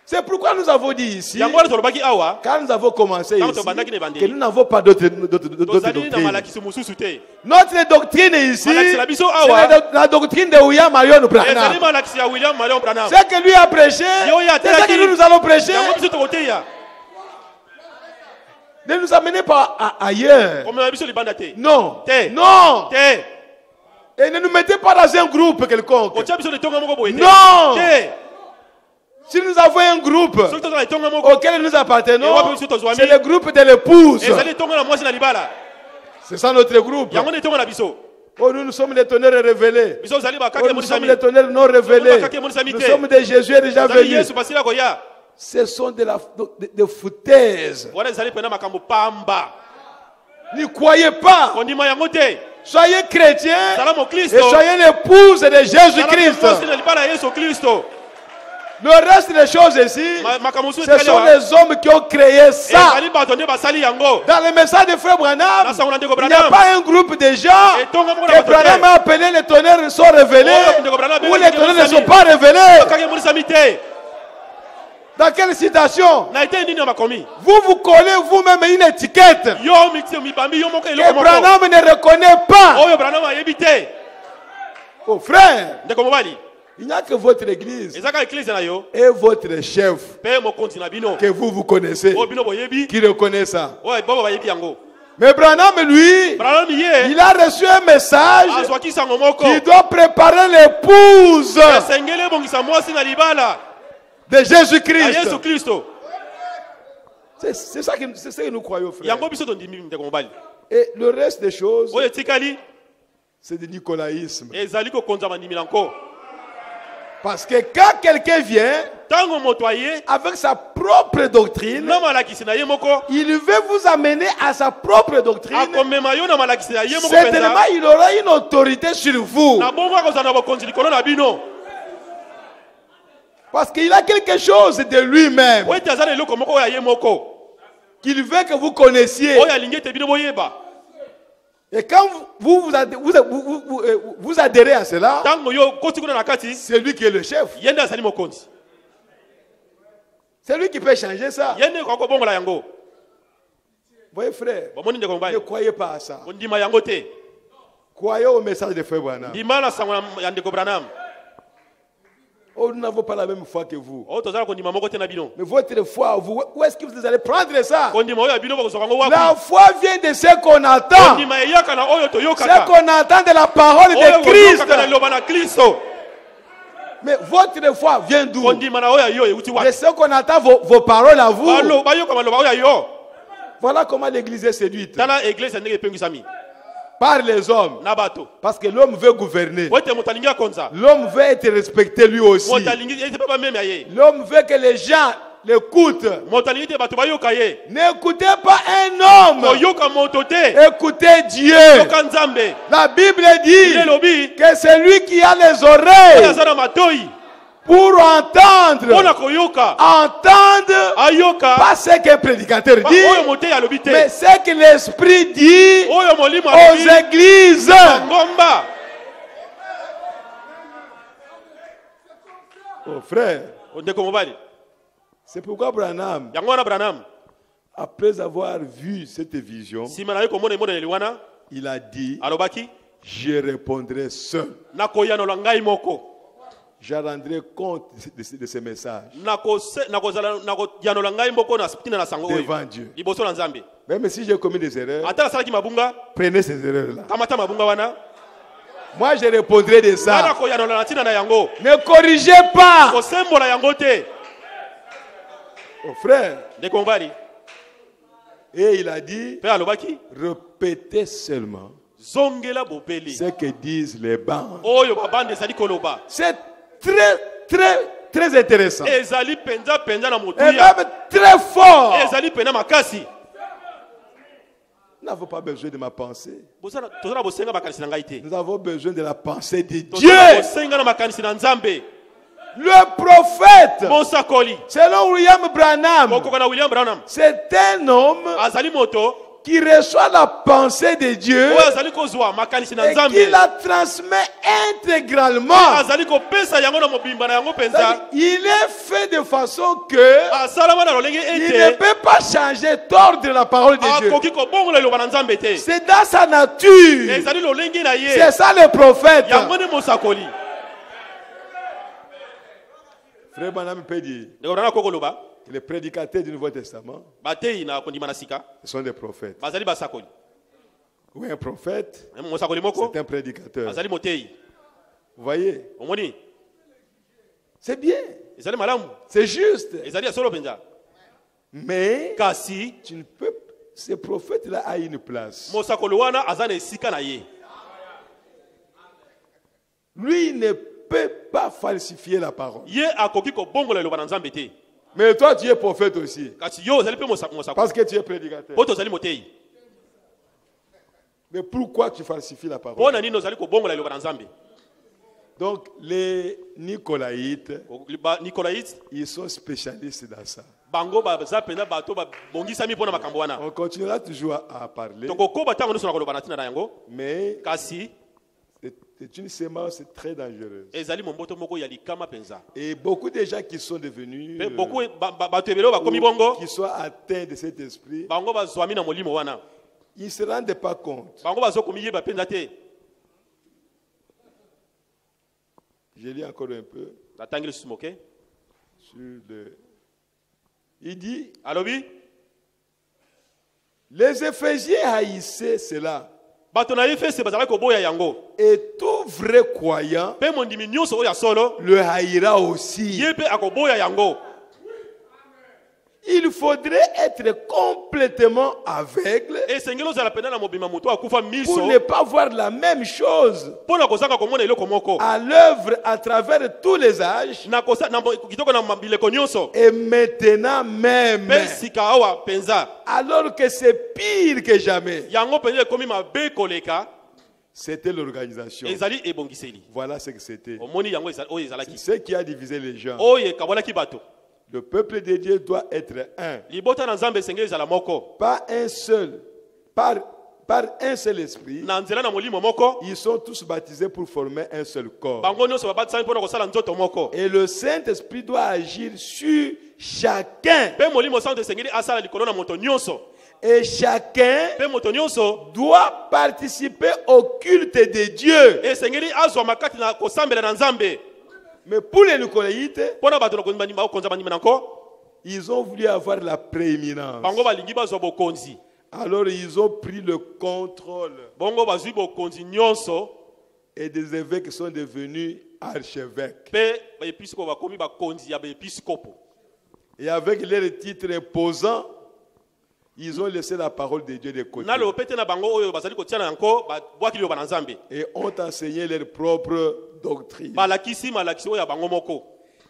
C'est pourquoi nous avons dit ici, Yango wana tolobaki awa. quand nous avons commencé Tango ici, tobandaki na ebandeli. que nous n'avons pas d'autres Tozali na doctrines. malakisi mususu te. Notre doctrine ici, Malakisi na biso c'est awa. la doctrine de William Marion Ezali Branham. malakisi ya William Marion Branham. Ce que lui a prêché, Yo ya c'est ce telaki. que nous allons prêcher. Yango biso tokoteya. Ne nous amenez pas ailleurs. Komema biso libanda te. Non. Te. Non. Te. Et ne nous mettez pas dans un groupe quelconque. Kotia biso letonga moko boye te. Non. Te. Si nous avons un groupe Soki tozala letonga moko. auquel nous appartenons, Et c'est le groupe de l'épouse. Ezali tonga na mwasi na libala. C'est ça notre groupe. Yango ne tonga na biso. Oh, nous sommes les tonnerres révélés. Biso zali Oh, bakaki nous monisa sommes mi. les tonnerres non révélés. Nous sommes des Jésus déjà Zali venus. Yesu basila koya. Ce sont de foutaises. Wana ezali pena makambo pamba. N'y croyez pas. Kondima yango te. Soyez chrétiens Salamo et Kristo. soyez l'épouse de Jésus-Christ. Mwasi na libala ya Yesu Kristo. Le reste des choses ici, Makambo su ce sont les hommes qui ont créé ça. Ezali bato nde basali yango. Dans le message de Frère Branham, Na sango na ndeko il n'y a Branham. pas un groupe de gens Et tonga moko na que bato Branham te. a appelé les tonnerres sont révélés Oh, ndeko Branham ou abengi les ndeko tonnerres ne Sami. sont pas révélés. Bakaki monisa mi te. Dans quelle citation? Na ete nini makomi? Vous collez vous-même une étiquette Yo mixi mibambi yo moko que eloko moko. Branham ne reconnaît pas. Oyo Branham ayebi te. Oh frère, Ndeko mobali. il n'y a que votre église Ezaka église na yo. et votre chef Pe mokonzi na bino. que vous connaissez O bino boyebi. qui reconnaît ça. Oyo bobo bayebi yango. Mais Branham, lui, Branham ye. il a reçu un message Azwaki sango moko. qui doit préparer l'épouse Esengeli ebongisa mwasi na libala. de Na Jésus-Christ. Yesu Kristo. C'est ce que nous croyons, frère. Yango biso tondimi ndeko mobali. Et le reste des choses, Oyo etikali c'est du nicolaïsme. ezali kokonzama ndimi nanko. Parce que quand quelqu'un vient Tango moto aye avec sa propre doctrine, na malakisi na ye moko. il veut vous amener à sa propre doctrine. Akomema yo na malakisi na ye moko Certainement, penza. il aura une autorité sur vous. Na bongo akozala na bokonzi likolo na bino. Parce qu'il a quelque chose de lui-même Oyo ete aza na eloko moko oyo aye moko. qu'il veut que vous connaissiez. Oyo alingi ete bino boyeba. Et quand vous adhérez à cela, Tango yo koti kuna na kati. c'est lui qui est le chef. Yende azali mokonzi. C'est lui qui peut changer ça. Yene kwa bongola yango. Voyez frère, Bomoni ndeko ne mobali. croyez pas à ça. Ondima yango te. Croyez au message de Frère Branham. Ndima na sango ya ndeko Branham. Oh, nous n'avons pas la même foi que vous. O tozala kondima moko te na bino. Mais votre foi, vous, où est-ce que vous allez prendre ça? Kondima oyo bino bako ngo wapi. La foi vient de ce qu'on attend. Kondima yaka na oyo toyoka. Ce qu'on attend de la parole de Christ. Oyo loba na Kristo. Mais votre foi vient d'où? Kondima na oyo yo euti wapi. De ce qu'on attend vos paroles à vous. Balo bayoka maloba oyo yo. Voilà comment l'église est séduite. Tala église ndenge pengisami. Par les hommes. Nabato. Parce que l'homme veut gouverner. Wote mutalinga konza. L'homme veut être respecté lui aussi. Mutalingi ete papa meme aye. L'homme veut que les gens l'écoutent. Mutalingi te bato bayoka ye. N'écoutez pas un homme. Koyoka moto te. Écoutez Dieu. Yoka nzambe. La Bible dit Lelobi. que c'est lui qui a les oreilles Azana matoi. pour entendre. Ona koyoka. Entendre Ayoka. pas ce qu'un prédicateur Oyo dit, mote ya lobi te. mais ce que l'Esprit dit Oyo molimo aux alobi. églises. Ngomba. Oh frère, Ndeko mobali. c'est pourquoi Branham, Yango wana Branham. après avoir vu cette vision, Sima na yo komona imona liwana. il a dit, Alobaki. je répondrai seul. Nakoyano la ngai moko. Je rendrai compte de ce message Nakoyano la ngai moko na spitina na sango oyo. devant Dieu. Liboso na Nzambe. Même si j'ai commis des erreurs, Ata salaki mabunga. prenez ces erreurs-là. Kamata mabunga wana. Moi, je répondrai de ça. Nana koyano la tina na yango. Ne corrigez pas. Kosembo na yango te. Oh frère, Ndeko mobali. et il a dit, Pe alobaki. répétez seulement Zongela bopeli. ce que disent les bancs. Oyo babande sali koloba. C'est très intéressant. Et Ezali penza na motuya. même très fort. Ezali pena makasi. Nous n'avons pas besoin de ma pensée. Bosana tozana bosenga makanisi na ngai te. Nous avons besoin de la pensée de Dieu. Tozana bosenga na makanisi na Nzambe. Le prophète, Monsakoli. selon William Branham, Kokoka na William Branham. c'est un homme Azali moto. qui reçoit la pensée de Dieu Oyo azali kozwa makanisi na et qui Nzambe. la transmet intégralement. Azali kopesa yango na mobimba na yango penza. Il est fait de façon que Asalama na lolenge il ne ete. peut pas changer d'ordre la parole de Dieu. Akoki kobongola liloba na Nzambe te. C'est dans sa nature. Ezali lolenge na ye. C'est ça le prophète. Yango ne mosakoli. Frère Branham peut dire Ndeko na kokoloba. que les prédicateurs du Nouveau Testament, Batei na kondima na sika. ce sont des prophètes. Bazali basakoli. Oui, un prophète, Mosakoli moko. c'est un prédicateur. Azali motei. Vous voyez, Omoni. c'est bien, Ezali malamu. c'est juste. Ezali ya solo penza. Mais Kasi tu ne peux, ce prophète-là a une place. mosakoli wana azana esika na ye. Lui, il ne peut pas falsifier la parole. Ye akoki kobongola liloba na Nzambe te. Mais toi, tu es prophète aussi. Kasi yo ozali pe mosakoli. Parce que tu es prédicateur. Poto ozali motei. Mais pourquoi tu falsifies la parole? Pona nini ozali kobongola liloba na Nzambe? Donc, les Nicolaïtes, Ba Nicolaïtes ils sont spécialistes dans ça. bango baza pena bato ba bongisami pona makambo wana. On continuera toujours à parler, Tokokoba tango nyonso na koloba na tina na yango. mais Kasi c'est une sémence très dangereuse. ezali momboto moko ya likama penza. Et beaucoup de gens qui sont devenus, Pe beaucoup bato ebelo bakomi bongo. qui sont atteints de cet esprit, Bango bazwami na molimo wana. ils ne se rendent pas compte. Bango bazokomi yeba penza te. Je lis encore un peu Natangi le smoke. sur le... Il dit, Alobi les Éphésiens haïssaient cela. bato na Efese bazala koboya yango. Et tout vrai croyant Pe mondimi nyonso oya solo le haïra aussi. yepe akoboya yango. Il faudrait être complètement aveugle E sengelo zala pena na mobima moto akufa pour miso. ne pas voir la même chose Pona kozanga komona eloko moko. à l'œuvre à travers tous les âges Na kosa na kitoko na mabileko nyonso. et maintenant même. Pe sika awa penza. Alors que c'est pire que jamais. Yango penza komi mabe koleka. C'était l'organisation. Ezali ebongiseli. Voilà ce que c'était. Omoni yango oyo ezalaki. Ce qui a divisé les gens. Oye kabolaki bato. Le peuple de Dieu doit être un. Libota na Nzambe sengeli ezala moko. Pas un seul. Par un seul esprit. Na nzela na molimo moko. Ils sont tous baptisés pour former un seul corps. Bango nyonso babatisami pona kosala nzoto moko. Et le Saint-Esprit doit agir sur chacun, Pe molimo santo esengeli asala likolo na moto nyonso. et chacun Pe moto nyonso doit participer au culte de Dieu. esengeli azwa makati na kosambela na Nzambe. Mais pour les Nicolaïtes, Pona bato na konza bandima nanko, ils ont voulu avoir la prééminence. bango balingi bazwa bokonzi. Alors ils ont pris le contrôle Bongo bazwi bokonzi nyonso et des évêques sont devenus archevêques. pe ba episkopo bakomi bakonzi ya ba episkopo. Et avec leurs titres imposants, ils ont laissé la parole de Dieu de côté Na lo pete na bango oyo bazali kotia na yanko ba bwaki lo bana Nzambe. et ont enseigné leur propre doctrine. Balakisi malakisi oyo ya bango moko.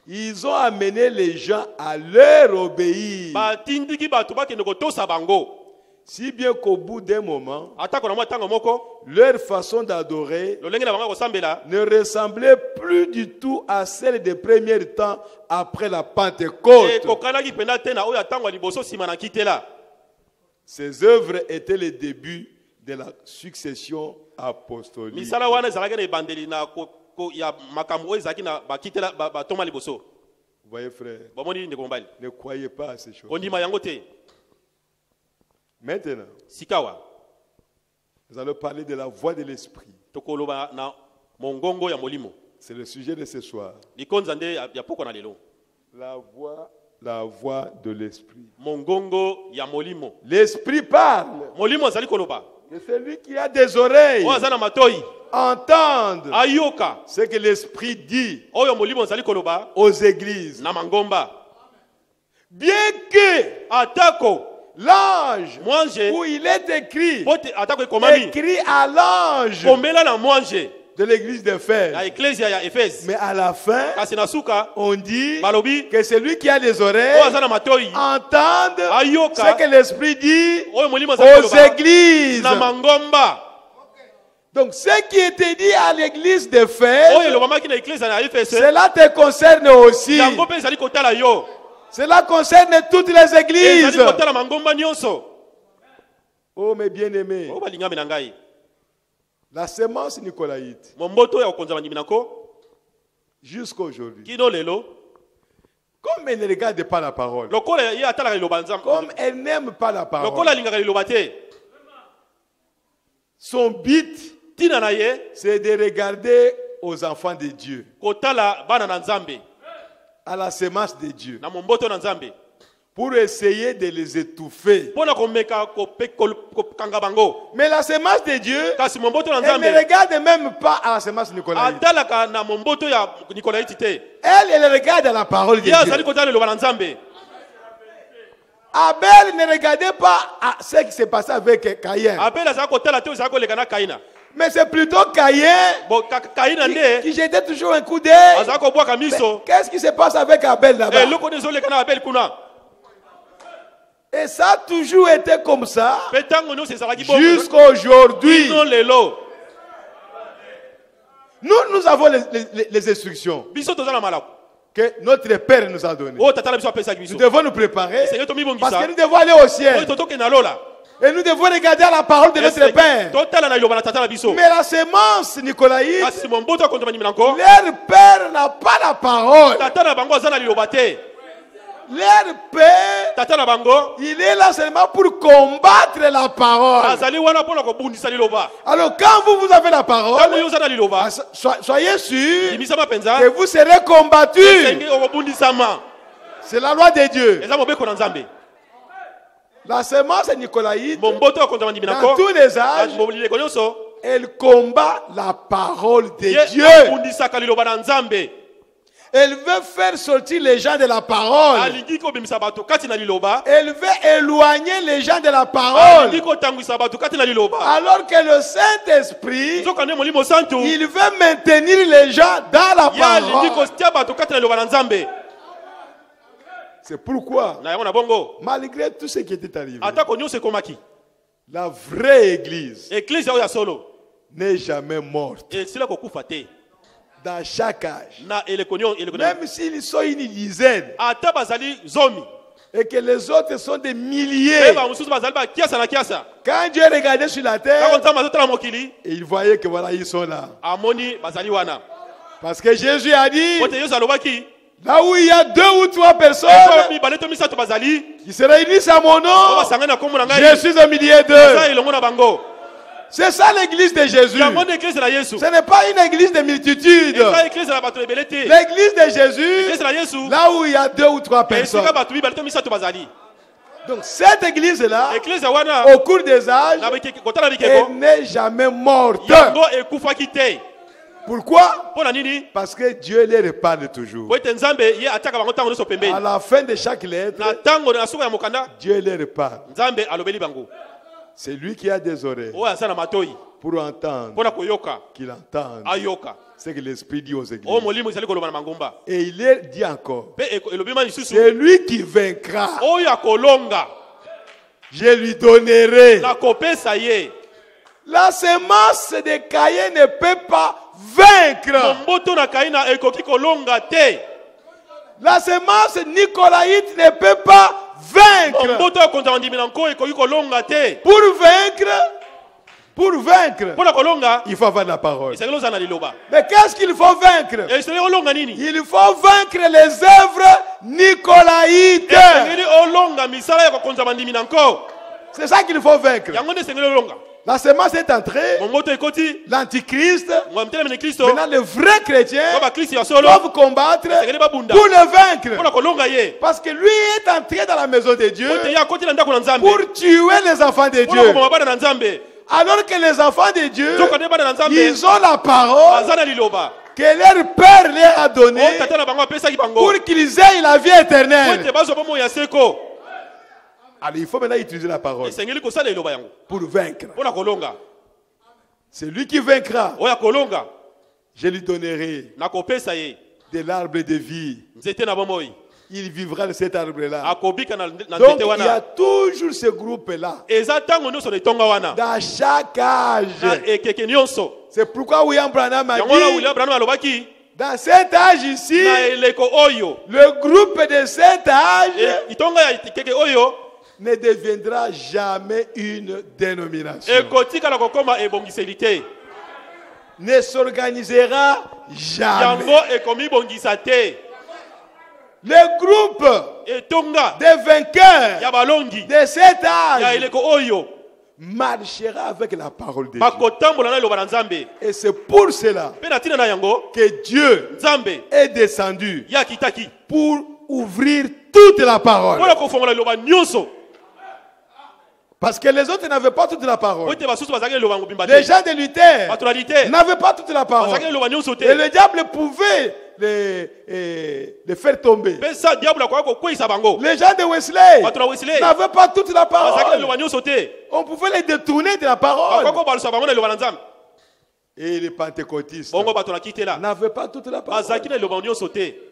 Ils ont amené les gens à leur obéir. Ba tindiki bato bakende kotosa bango. Si bien qu'au bout d'un moment, Atako na mwa tango moko, leur façon d'adorer lo lenge na bango kosambela ne ressemblait plus du tout à celle des premiers temps après la Pentecôte. e kokanaki penda te na oyo ya tango ya liboso sima na kitela. Ces œuvres étaient le début de la succession apostolique. Misala wana ezalaki na ebandeli na ya makambo oyo ezalaki na bakitela batoma liboso. Vous voyez, frère, Bomoni ndeko mobali. ne croyez pas à ces choses. Ondima yango te. Maintenant, Sikawa. nous allons parler de la voix de l'esprit. Tokoloba na mongongo ya molimo. C'est le sujet de ce soir. Likonza nde ya poko na lelo. La voix de l'esprit. Mongongo ya molimo. L'esprit parle. Molimo azali koloba. Et celui qui a des oreilles Oyo azana matoi. entende Ayoka. ce que l'esprit dit Oyo molimo azali koloba aux églises. na mangomba. Bien que Atako l'ange mwanje où il est écrit, pote atako ekomami. écrit à l'ange Komela na mwanje. de l'église d'Éphèse. Ya ecclesia ya Efes. Mais à la fin, Kasi na suka on dit balobi que celui qui a des oyo oreilles azana matoi. entende Ayoka. ce que l'esprit dit Oyo molimo azali aux koloba églises. na mangomba. Donc ce qui était dit à l'église Oyo d'Éphèse, lobamaki na ecclesia na Efes. cela te concerne aussi. Yango pe ezali kotala yo. Cela concerne toutes les églises. Ezali kotala mangomba nyonso. Oh mes bien-aimés, O balingami na ngai. la sémence nicolaïte, Momboto ya kokonza bandimi nako jusqu'à aujourd'hui, kino lelo comme elle ne regarde pas la parole, lokola ye atalaka liloba Nzambe. comme elle n'aime pas la Lokola parole, alingaka liloba te. son but, Tina na ye c'est de regarder aux enfants de Dieu, kotala bana na Nzambe à la sémence de Dieu, na momboto na Nzambe. pour essayer de les étouffer. Pona komeka kokanga bango. Mais la sémence de Dieu, Kasi momboto na elle Nzambe ne regarde même pas à la sémence nicolaïte. atalaka na momboto ya Nikolaiti te. Elle regarde à la parole de Ye azali Dieu. kotala liloba na Nzambe. Abel ne regardait pas à ce qui s'est passé avec Caïn. Abel azali kotala te ozali koleka na Kaina. Mais c'est plutôt Caïn Bon Kaina nde qui jetait toujours un coup d'œil. azali kobwaka miso. Qu'est-ce qui se passe avec Abel là-bas? Eloko nde ezoleka na Abel kuna. Et ça a toujours été comme ça Pe tango nyonso ezalaki bongo. jusqu'à aujourd'hui. Kino lelo. Nous avons les instructions Biso toza na malako. que notre Père nous a données. O tata na biso apesaki Nous biso. devons nous préparer Seigneur parce tomibongisa. que nous devons aller au Oyo ciel. totoke na lola. Et nous devons regarder à la parole de notre Père. Totala na liloba na tata na biso. Mais la sémence nicolaïte, Kasi momboto akonza bandimi nanko. leur Père n'a pas la parole. Tata na bango aza na liloba te. Leur Père, Tata na bango il est là seulement pour combattre la parole. azali wana mpona kobundisa liloba. Alors quand vous avez la Tango parole, yo oza na liloba. soyez sûrs Bimisama penza. que vous serez combattus. Senge okobundisama. C'est la loi de Dieu. Eza mobeko na Nzambe. La sémence nicolaïte, Momboto akonza bandimi dans nanko. tous les âges, Mobileko nyonso. elle combat la parole de Ye Dieu. akobundisaka liloba na Nzambe. Elle veut faire sortir les gens de la parole. Alingi kobimisa bato kati na liloba. Elle veut éloigner les gens de la parole. Alingi kotangwisa bato kati na liloba. Alors que le Saint-Esprit, Nzoka nde molimo santu. il veut maintenir les gens dans la Ya alingi parole. kotia bato kati na liloba na Nzambe. C'est pourquoi, Na yango na bongo. malgré tout ce qui était arrivé, Atako nyonso ekomaki. la vraie église Église oyo ya solo. n'est jamais morte. Esila kokufa te. Dans chaque âge. Na eleko nyonso. Même s'ils sont une dizaine Ata bazali zomi. et que les autres sont des milliers. Eba mususu bazali ba kiasa na kiasa. Quand Dieu regardait sur la Kako terre, nzambe azotala mokili. et il voyait que voilà, ils sont là. Amoni bazali wana. Parce que Jésus a dit, Kote Yesu alobaki. Là où il y a 2 ou 3 personnes qui se réunissent à mon nom, je suis au milieu d'eux. C'est ça l'église de Jésus. Ce n'est pas une église de multitude. L'église de Jésus, là où il y a 2 ou 3 personnes. Donc cette église-là, au cours des âges, elle n'est jamais morte. Pourquoi? Parce que Dieu les répare toujours. À la fin de chaque lettre, Dieu les répare. C'est lui qui a des oreilles pour entendre, qu'il entende ce que l'Esprit dit aux églises. Et il est dit encore, c'est lui qui vaincra. Je lui donnerai. La semence de Caïn ne peut pas vaincre. La semence nicolaïte ne peut pas vaincre. Pour vaincre, il faut avoir la parole. Mais qu'est-ce qu'il faut vaincre? Il faut vaincre les œuvres nicolaïtes. C'est ça qu'il faut vaincre. La semence est entrée. L'antichrist, maintenant les vrais chrétiens doivent combattre pour le vaincre. Parce que lui est entré dans la maison de Dieu pour tuer les enfants de Dieu. Alors que les enfants de Dieu, ils ont la parole que leur Père leur a donnée pour qu'ils aient la vie éternelle. Alors il faut maintenant utiliser la parole pour vaincre. C'est lui qui vaincra. Je lui donnerai de l'arbre de vie. Il vivra de cet arbre-là. Donc il y a toujours ce groupe-là. Dans chaque âge. C'est pourquoi William Branham a dit, dans cet âge ici, le groupe de cet âge ne deviendra jamais une dénomination. Ne s'organisera jamais. Le groupe des vainqueurs de cet âge marchera avec la parole de Dieu. Et c'est pour cela que Dieu est descendu pour ouvrir toute la parole. Parce que les autres n'avaient pas toute la parole. Les gens de Luther n'avaient pas toute la parole. Et le diable pouvait les faire tomber. Les gens de Wesley n'avaient pas toute la parole. On pouvait les détourner de la parole. Et les pentecôtistes n'avaient pas toute la parole.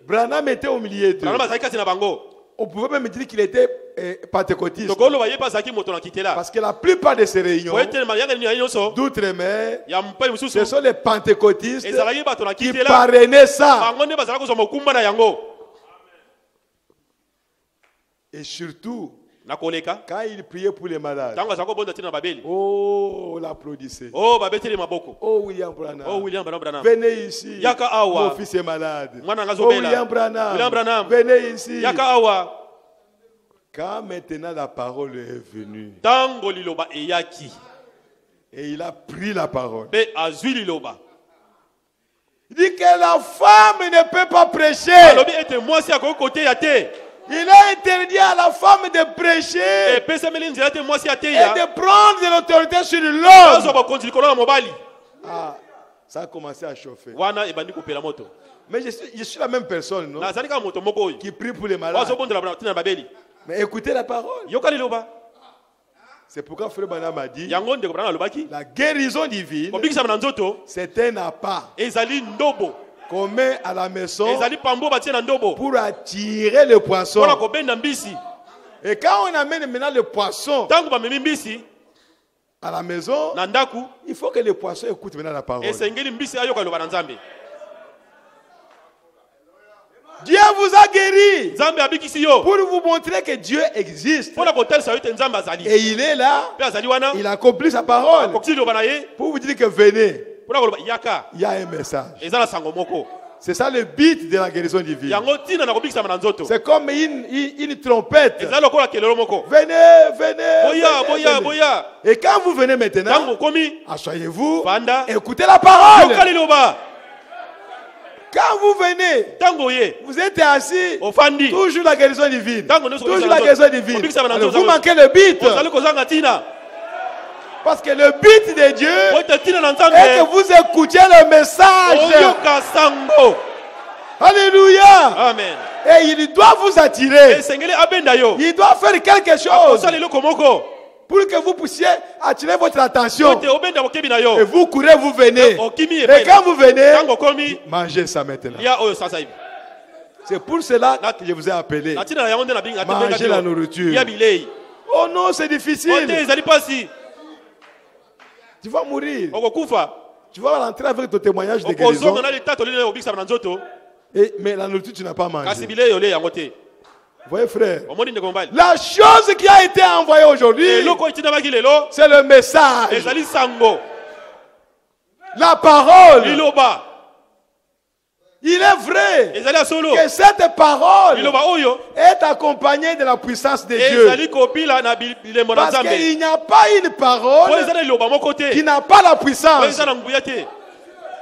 Branham était au milieu d'eux. On pouvait même dire qu'il était pentecôtiste. Parce que la plupart de ces réunions d'outre-mer, ce sont les pentecôtistes qui parrainaient ça. Et surtout, quand il priait pour les malades, oh, l'applaudissait. Oh, William Branham. Venez ici. Mon fils est malade. Oh, William Branham. Venez ici. Quand maintenant la parole est venue, et il a pris la parole, il dit que la femme ne peut pas prêcher. Il a interdit à la femme de prêcher et de prendre de l'autorité sur l'homme. Ah, ça a commencé à chauffer. Mais je suis la même personne, non? Qui prie pour les malades. Mais écoutez la parole. C'est pourquoi Frère Branham a dit la guérison divine, c'est un appât qu'on met à la maison pour attirer le poisson. Et quand on amène maintenant le poisson à la maison, il faut que le poisson écoute maintenant la parole. Dieu vous a guéri pour vous montrer que Dieu existe. Et il est là, il accomplit sa parole pour vous dire que venez. Il y a un message. C'est ça le but de la guérison divine. C'est comme une trompette. Venez, venez. Et quand vous venez maintenant, asseyez-vous, écoutez la parole. Quand vous venez, vous êtes assis, toujours la guérison divine. Toujours la guérison divine. Alors, vous manquez le but. Parce que le but de Dieu est que vous écoutiez le message. Alléluia. Amen. Et il doit vous attirer. Il doit faire quelque chose pour que vous puissiez attirer votre attention. Et vous courez, vous venez. Et quand vous venez, mangez ça maintenant. C'est pour cela que je vous ai appelé. Mangez la nourriture. Oh non, c'est difficile. Tu vas mourir. Tu vas rentrer avec ton témoignage de guérison. Mais la nourriture, tu n'as pas mangé. Vous voyez, frère, la chose qui a été envoyée aujourd'hui, c'est le message. La parole. Il est vrai que cette parole est accompagnée de la puissance de Dieu. Parce qu'il n'y a pas une parole qui n'a pas la puissance.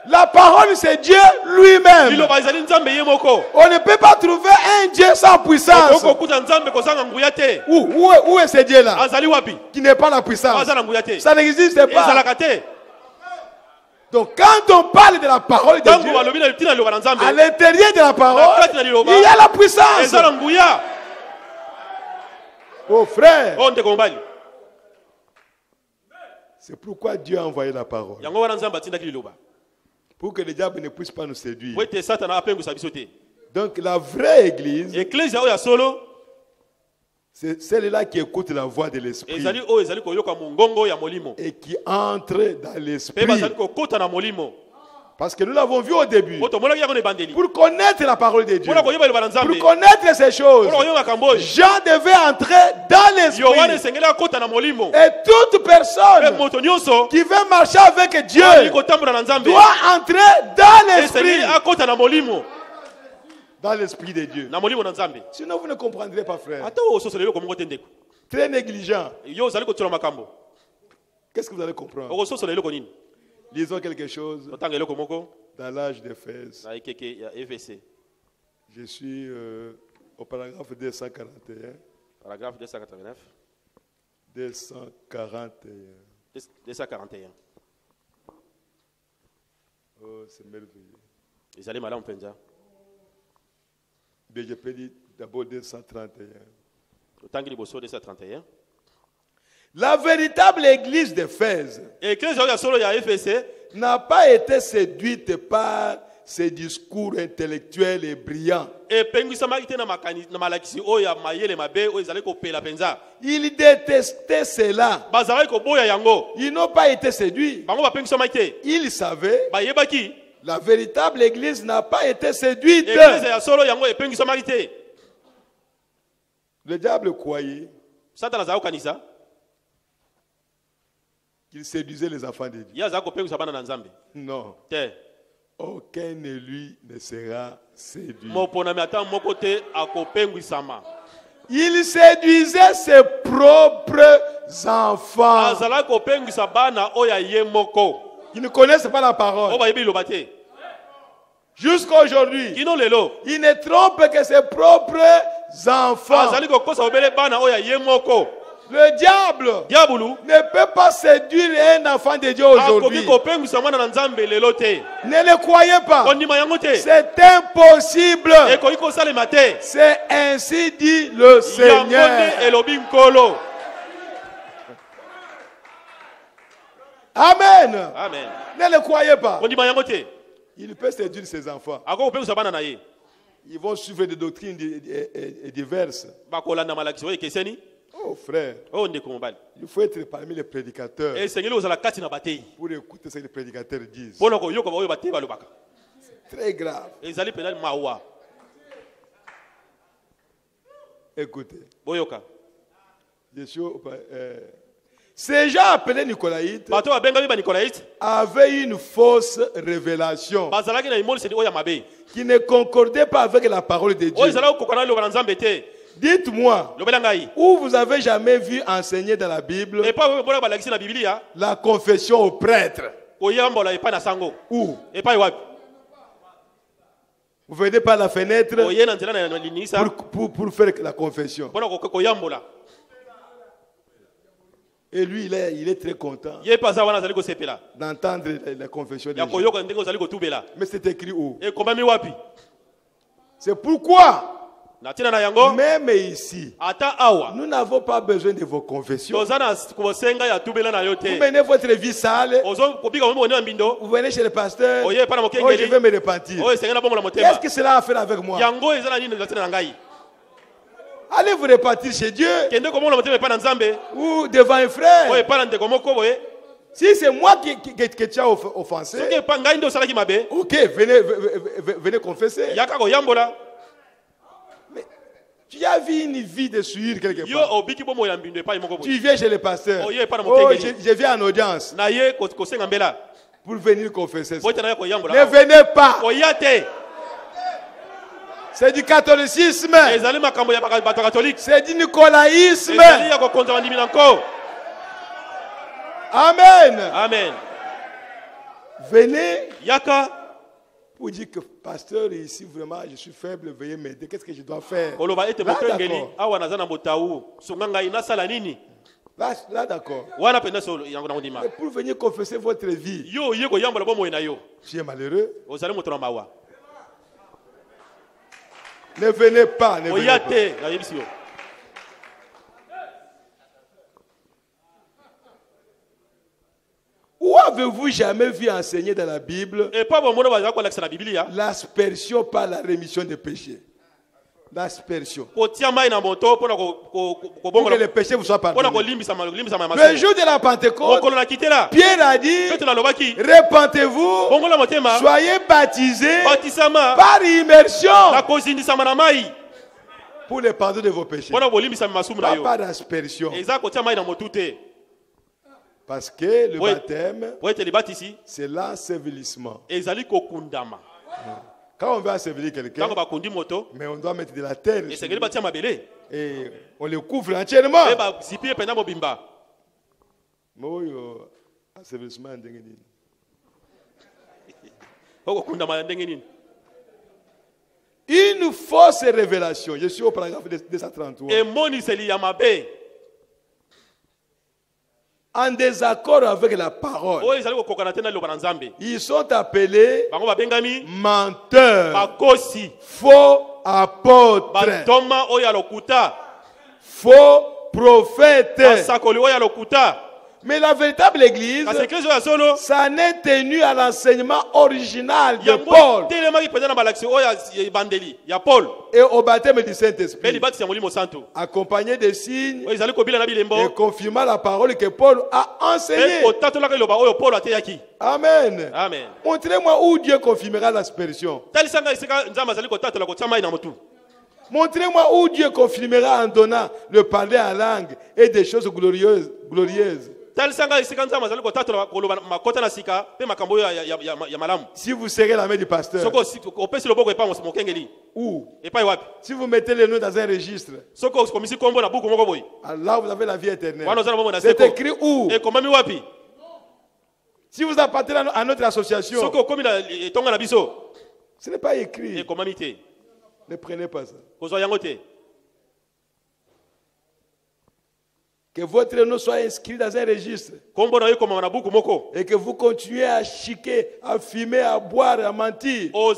La parole, c'est Dieu lui-même. On ne peut pas trouver un Dieu sans puissance. Où est ce Dieu-là qui n'est pas la puissance? Ça n'existe pas. Donc quand on parle de la parole de Dieu, à l'intérieur de la parole, il y a la puissance. Oh frère, c'est pourquoi Dieu a envoyé la parole. Pour que le diable ne puisse pas nous séduire. Donc la vraie église, c'est celle-là qui écoute la voix de l'esprit et qui entre dans l'esprit. Parce que nous l'avons vu au début. Pour connaître la parole de Dieu, pour connaître ces choses, Jean devait entrer dans l'esprit. Et toute personne qui veut marcher avec Dieu doit entrer dans l'esprit. Dans l'esprit de Dieu. Sinon vous ne comprendrez pas, frère. Très négligent. Qu'est-ce que vous allez comprendre? Lisons quelque chose dans l'âge d'Éphèse. Je suis au paragraphe 241. Paragraphe 289. 241. Oh, c'est merveilleux. Mais je peux dire d'abord 231. La véritable église d'Éphèse n'a pas été séduite par ces discours intellectuels et brillants. Ils détestaient cela. Ils n'ont pas été séduits. Ils savaient. La véritable église n'a pas été séduite. Le diable croyait qu'il séduisait les enfants de Dieu. Non. Aucun de lui ne sera séduit. Il séduisait ses propres enfants. Ils ne connaissent pas la parole. Jusqu'à aujourd'hui, il ne trompe que ses propres enfants. Le diable ne peut pas séduire un enfant de Dieu aujourd'hui. Ne le croyez pas. C'est impossible. C'est ainsi dit le Seigneur. Amen. Amen. Ne le croyez pas. Il peut séduire ses enfants. Ils vont suivre des doctrines diverses. Oh frère, il faut être parmi les prédicateurs pour écouter ce que les prédicateurs disent. C'est très grave. Écoutez. Ces gens appelés Nicolaïtes avaient une fausse révélation qui ne concordait pas avec la parole de Dieu. Dites-moi, où vous avez jamais vu enseigner dans la Bible la confession au prêtre? Où? Vous venez par la fenêtre pour faire la confession. Et lui, il est très content d'entendre la confession des gens. Mais c'est écrit où? C'est pourquoi, même ici, nous n'avons pas besoin de vos confessions. Vous menez votre vie sale, vous venez chez le pasteur, oh, je vais me repentir. Qu'est-ce que cela a à faire avec moi? Allez vous repentir chez Dieu ou devant un frère. Si c'est moi que tu as offensé, ok, venez confesser. Mais tu as vu une vie de souillure quelque part. Tu viens chez le pasteur. Oh, je viens en audience pour venir confesser ça. Ne venez pas. C'est du catholicisme. C'est du nicolaïsme. Amen. Amen. Venez pour dire que pasteur, ici vraiment je suis faible, veuillez m'aider. Qu'est-ce que je dois faire? Là d'accord. Mais pour venir confesser votre vie, tu es malheureux. Ne venez pas. Ne venez pas. Où avez-vous jamais vu enseigner dans la Bible l'aspersion par la rémission des péchés? L'aspersion. Pour que les péchés vous soient pardonnés. Le jour de la Pentecôte, Pierre a dit, repentez-vous, soyez baptisés par immersion pour le pardon de vos péchés. Pas d'aspersion. Parce que le baptême, c'est l'ensevelissement. Quand on veut ensevelir quelqu'un, mais on doit mettre de la terre et on le couvre entièrement. Une fausse révélation. Je suis au paragraphe 233. En désaccord avec la parole. Ils sont appelés menteurs, faux apôtres, faux prophètes. Mais la véritable église, ça n'est tenu à l'enseignement original de Paul et au baptême du Saint-Esprit, accompagné des signes et confirmant la parole que Paul a enseignée. Amen. Amen. Montrez-moi où Dieu confirmera l'aspersion. Montrez-moi où Dieu confirmera en donnant le parler en langue et des choses glorieuses. Si vous serrez la main du pasteur, ou si vous mettez le nom dans un registre, là vous avez la vie éternelle. C'est écrit où? Si vous appartenez à notre association, ce n'est pas écrit. Ne prenez pas ça. Que votre nom soit inscrit dans un registre. Et que vous continuez à chiquer, à fumer, à boire, à mentir. À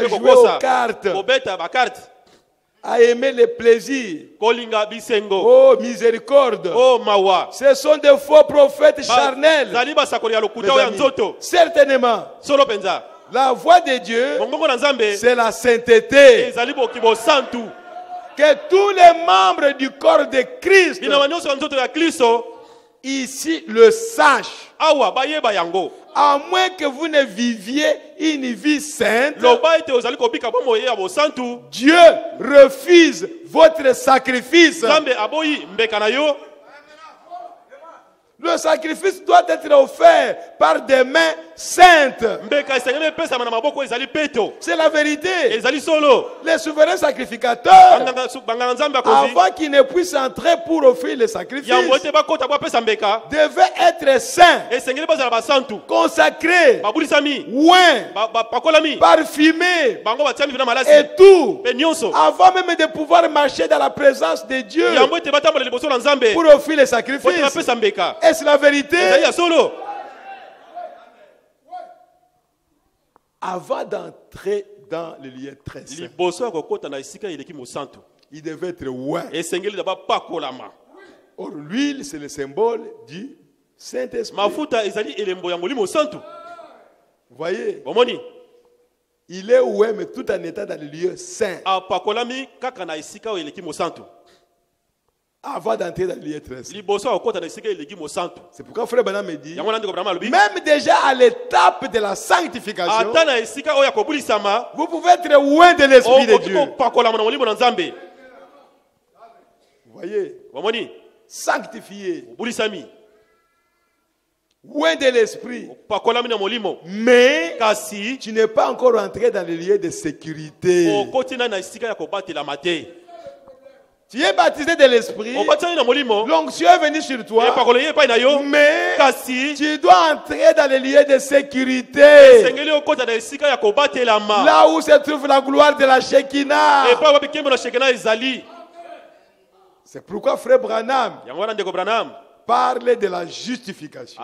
jouer aux cartes. À aimer les plaisirs. Oh, miséricorde. Ce sont des faux prophètes charnels. Certainement. La voix de Dieu, c'est la sainteté. Que tous les membres du corps de Christ ici le sachent. À moins que vous ne viviez une vie sainte, Dieu refuse votre sacrifice. Le sacrifice doit être offert par des mains saintes. C'est la vérité. Les souverains sacrificateurs, avant qu'ils ne puissent entrer pour offrir le sacrifice, devaient être saints, consacrés, oints, parfumés et tout, avant même de pouvoir marcher dans la présence de Dieu pour offrir le sacrifice. Est-ce la vérité? Avant d'entrer dans le lieu très saint, il devait être oint. Or, l'huile, c'est le symbole du Saint-Esprit. Vous voyez? Il est oint, mais tout en étant dans le lieu saint. Avant d'entrer dans le lieu très saint. C'est pourquoi Frère Branham me dit, même déjà à l'étape de la sanctification, vous pouvez être loin de l'Esprit de Dieu. Vous voyez? Sanctifié. Loin de l'Esprit. Mais tu n'es pas encore entré dans le lieu de sécurité. Tu es baptisé de l'Esprit, l'onction est venue sur toi, mais tu dois entrer dans le lieu de sécurité, là où se trouve la gloire de la Shekinah. C'est pourquoi Frère Branham parle de la justification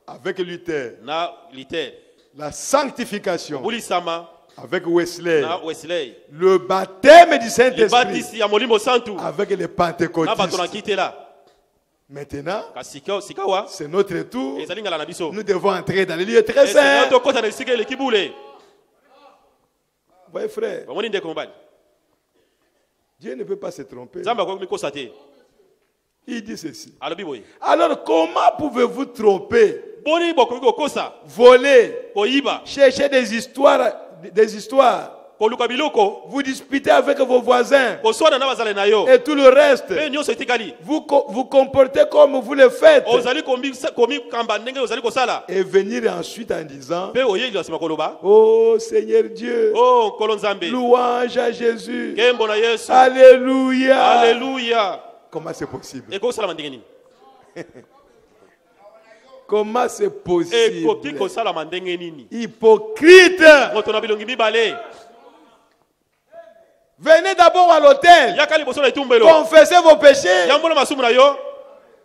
avec Luther, la sanctification avec Wesley, le baptême du Saint-Esprit avec les pentecôtistes. Maintenant, c'est notre tour. Nous devons entrer dans les lieux très saints. Vous voyez, frère, Dieu ne peut pas se tromper. Il dit ceci. Alors, comment pouvez-vous tromper, voler, chercher des histoires, vous disputez avec vos voisins et tout le reste, vous comportez comme vous le faites et venir ensuite en disant, oh Seigneur Dieu, louange à Jésus, alléluia, alléluia. Comment c'est possible? Comment c'est possible? Hypocrite! Venez d'abord à l'autel, confessez vos péchés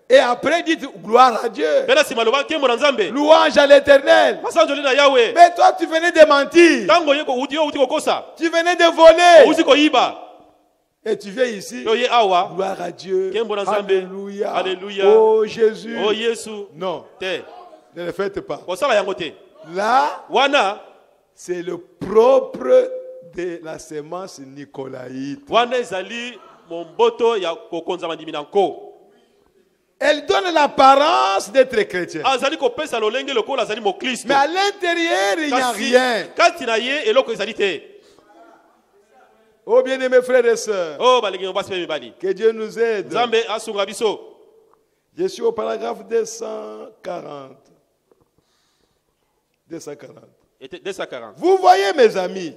et après dites gloire à Dieu, louange à l'Éternel. Mais toi tu venais de mentir, tu venais de voler et tu viens ici, gloire à Dieu, alléluia, alléluia. Oh Jésus, non, ne le faites pas. Là, c'est le propre de la sémence nicolaïte. Elle donne l'apparence d'être chrétien, mais à l'intérieur il n'y a rien. Oh bien-aimés frères et sœurs, que Dieu nous aide. Je suis au paragraphe 240. 240. Vous voyez mes amis,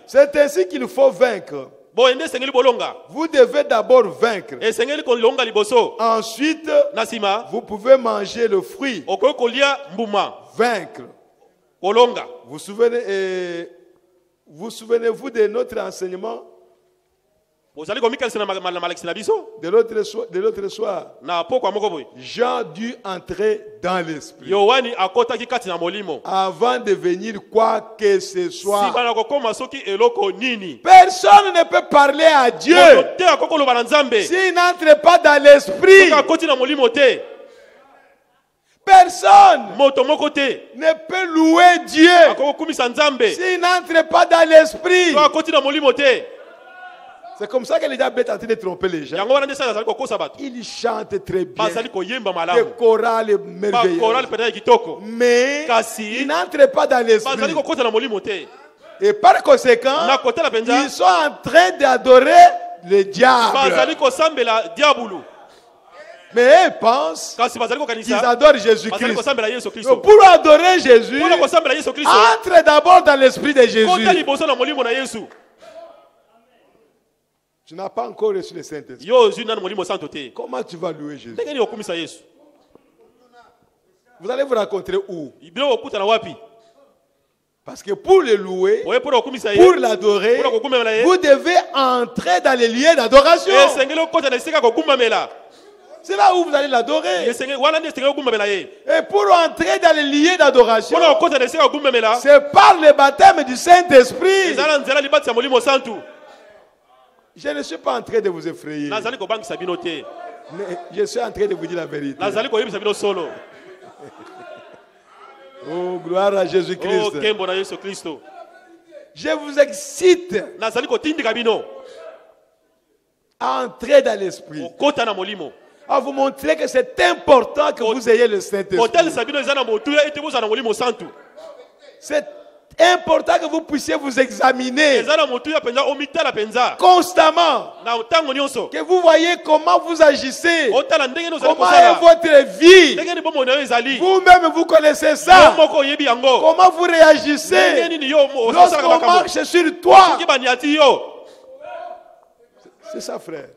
c'est ainsi qu'il faut vaincre. Vous devez d'abord vaincre. Ensuite, vous pouvez manger le fruit. Vaincre. Vous souvenez-vous de notre enseignement de l'autre soir? Jean dut entrer dans l'esprit avant de venir quoi que ce soit. Personne ne peut parler à Dieu s'il n'entre pas dans l'esprit. Personne ne peut louer Dieu s'il n'entre pas dans l'esprit. C'est comme ça que les diables est en train de tromper les gens. Ils chantent très bien. Des chorales merveilleuses. Mais ils n'entrent pas dans l'esprit. Et par conséquent, ils sont en train d'adorer le diable. Mais ils pensent qu'ils adorent Jésus-Christ. Pour adorer Jésus, entre d'abord dans l'esprit de Jésus. Tu n'as pas encore reçu le Saint-Esprit. Comment tu vas louer Jésus? Vous allez vous rencontrer où? Parce que pour le louer, pour l'adorer, vous devez entrer dans les lieux d'adoration. C'est là où vous allez l'adorer. Et pour entrer dans les lieux d'adoration, c'est par le baptême du Saint-Esprit. Je ne suis pas en train de vous effrayer. Mais je suis en train de vous dire la vérité. Oh, gloire à Jésus-Christ. Je vous excite à entrer dans l'esprit. À vous montrer que c'est important que vous ayez le Saint-Esprit. C'est important que vous puissiez vous examiner constamment. Que vous voyez comment vous agissez. Comment est votre vie. Vous-même vous connaissez ça. Comment vous réagissez lorsqu'on marche sur toi. C'est ça, frère.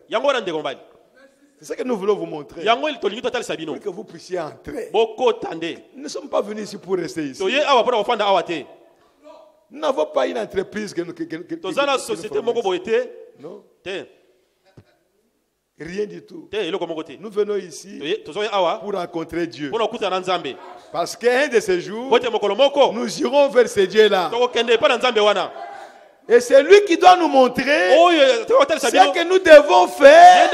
C'est ce que nous voulons vous montrer. Pour que vous puissiez entrer. Nous ne sommes pas venus ici pour rester ici. Nous n'avons pas une entreprise que nous non. Rien du tout. Nous venons ici pour rencontrer Dieu. Parce qu'un de ces jours, nous irons vers ce Dieu-là. Et c'est lui qui doit nous montrer ce que nous devons faire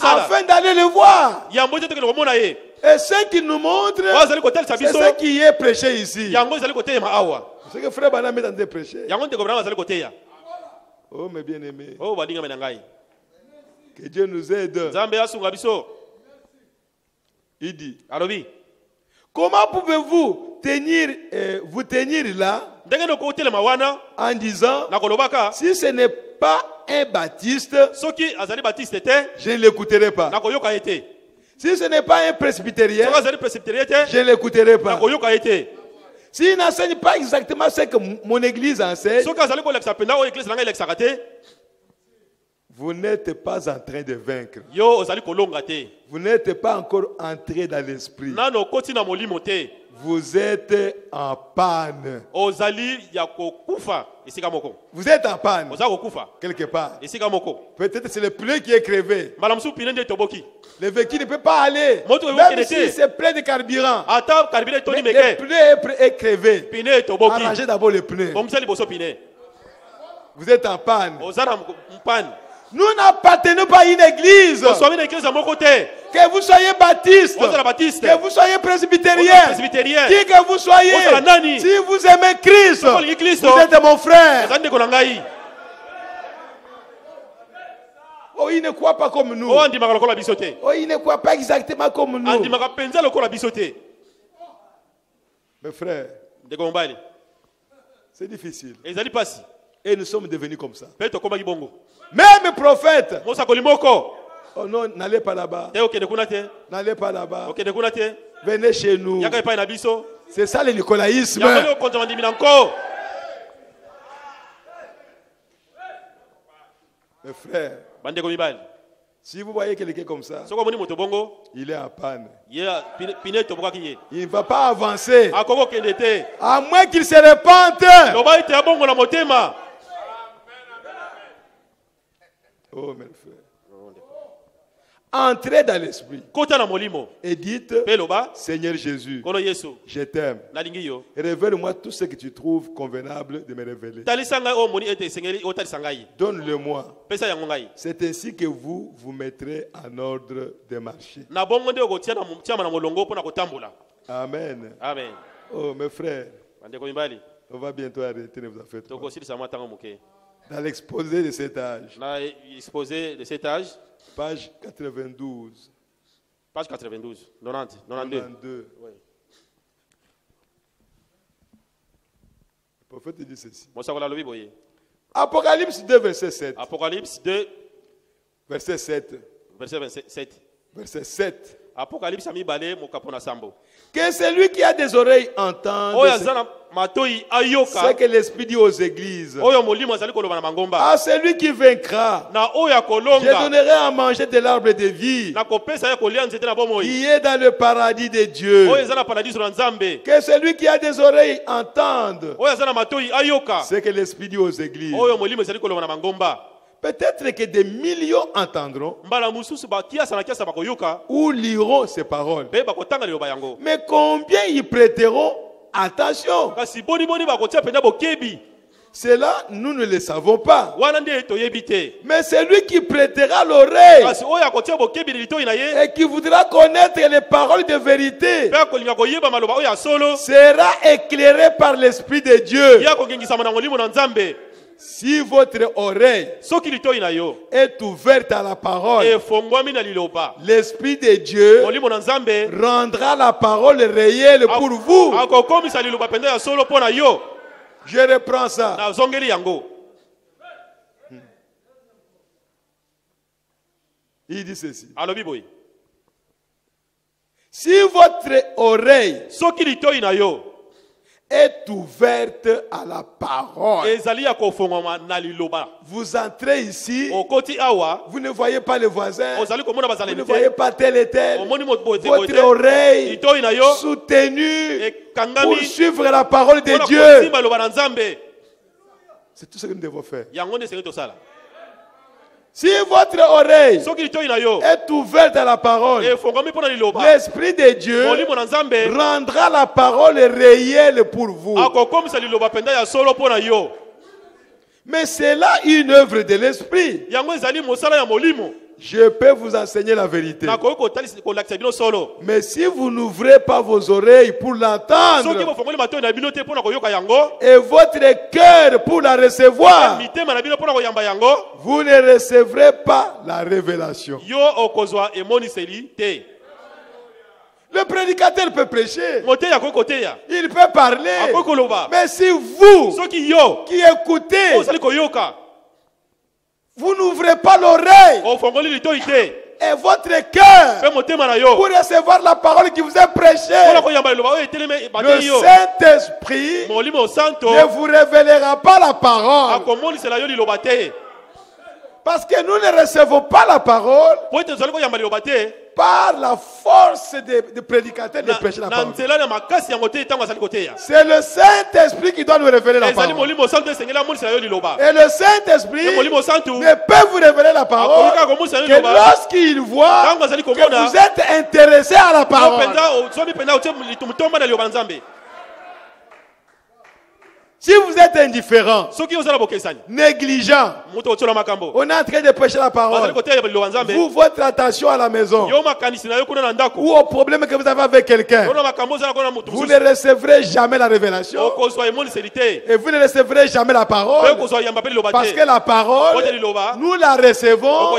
afin d'aller le voir. Et ce qu'il nous montre, c'est ce qui est prêché ici. C'est que frère Banam est en train de prêcher. Oh mes bien-aimés. Que Dieu nous aide. Il dit, comment pouvez-vous vous tenir là en disant, si ce n'est pas un baptiste, je ne l'écouterai pas. Si ce n'est pas un presbytérien, je ne l'écouterai pas. S'il n'enseigne pas exactement ce que mon église enseigne, vous n'êtes pas en train de vaincre. Vous n'êtes pas encore entré dans l'esprit. Vous êtes en panne. Vous êtes en panne. Quelque part. Peut-être c'est le pneu qui est crevé. Le véhicule ne peut pas aller. Même si c'est plein de carburant. Le pneu est crevé. Arrangez d'abord le pneu. Vous êtes en panne. Nous n'appartenons pas à une église. Que vous soyez baptiste, que vous soyez presbytérien, qui que vous soyez, si vous aimez Christ, vous êtes mon frère. Oh, il ne croit pas comme nous. Oh, il ne croit pas exactement comme nous. Mes frères, c'est difficile. Et nous sommes devenus comme ça. Même prophète. Oh non, n'allez pas là-bas. N'allez pas là-bas. Venez chez nous. C'est ça le nicolaïsme. Mes frères, si vous voyez quelqu'un comme ça, il est en panne. Il ne va pas avancer. À moins qu'il se répande. Oh mes frères. Entrez dans l'esprit et dites, Seigneur Jésus, je t'aime. Révèle-moi tout ce que tu trouves convenable de me révéler. Donne-le-moi. C'est ainsi que vous vous mettrez en ordre de marcher. Amen. Amen. Oh mes frères, on va bientôt arrêter, ne vous en faites pas. Dans l'exposé de cet âge. Dans l'exposé de cet âge. Page 92. Page 92. 90. 92. Oui. Le prophète dit ceci. Apocalypse 2, verset 7. Apocalypse 2, verset 7. Verset 27. Verset 7. Apocalypse ami balé mo kapona sambo. Que celui qui a des oreilles entende ce que l'Esprit dit aux églises. À celui qui vaincra, je donnerai à manger de l'arbre de vie qui est dans le paradis de Dieu. Que celui qui a des oreilles entende ce que l'Esprit dit aux églises. Peut-être que des millions entendront ou liront ces paroles. Mais combien y prêteront attention? Cela, nous ne le savons pas. Mais celui qui prêtera l'oreille et qui voudra connaître les paroles de vérité sera éclairé par l'Esprit de Dieu. Si votre oreille est ouverte à la parole, l'Esprit de Dieu rendra la parole réelle pour vous. Je reprends ça. Il dit ceci. Si votre oreille est ouverte à la parole, vous entrez ici, vous ne voyez pas les voisins, vous ne voyez pas tel et tel, votre oreille soutenue pour suivre la parole de Dieu. C'est tout ce que nous devons faire. Si votre oreille est ouverte à la parole, l'Esprit de Dieu rendra la parole réelle pour vous. Mais c'est là une œuvre de l'Esprit. Je peux vous enseigner la vérité. Mais si vous n'ouvrez pas vos oreilles pour l'entendre et votre cœur pour la recevoir, vous ne recevrez pas la révélation. Le prédicateur peut prêcher, il peut parler, mais si vous qui écoutez, vous n'ouvrez pas l'oreille et votre cœur pour recevoir la parole qui vous est prêchée, le Saint-Esprit ne vous révélera pas la parole. Parce que nous ne recevons pas la parole par la force des prédicateurs de prêcher la parole. C'est le Saint-Esprit qui doit nous révéler la parole. Et le Saint-Esprit ne peut vous révéler la parole que lorsqu'il voit que vous êtes intéressé à la parole. Si vous êtes indifférent, négligent, on est en train de prêcher la parole, vous, votre attention à la maison ou au problème que vous avez avec quelqu'un, vous ne recevrez jamais la révélation et vous ne recevrez jamais la parole, parce que la parole, nous la recevons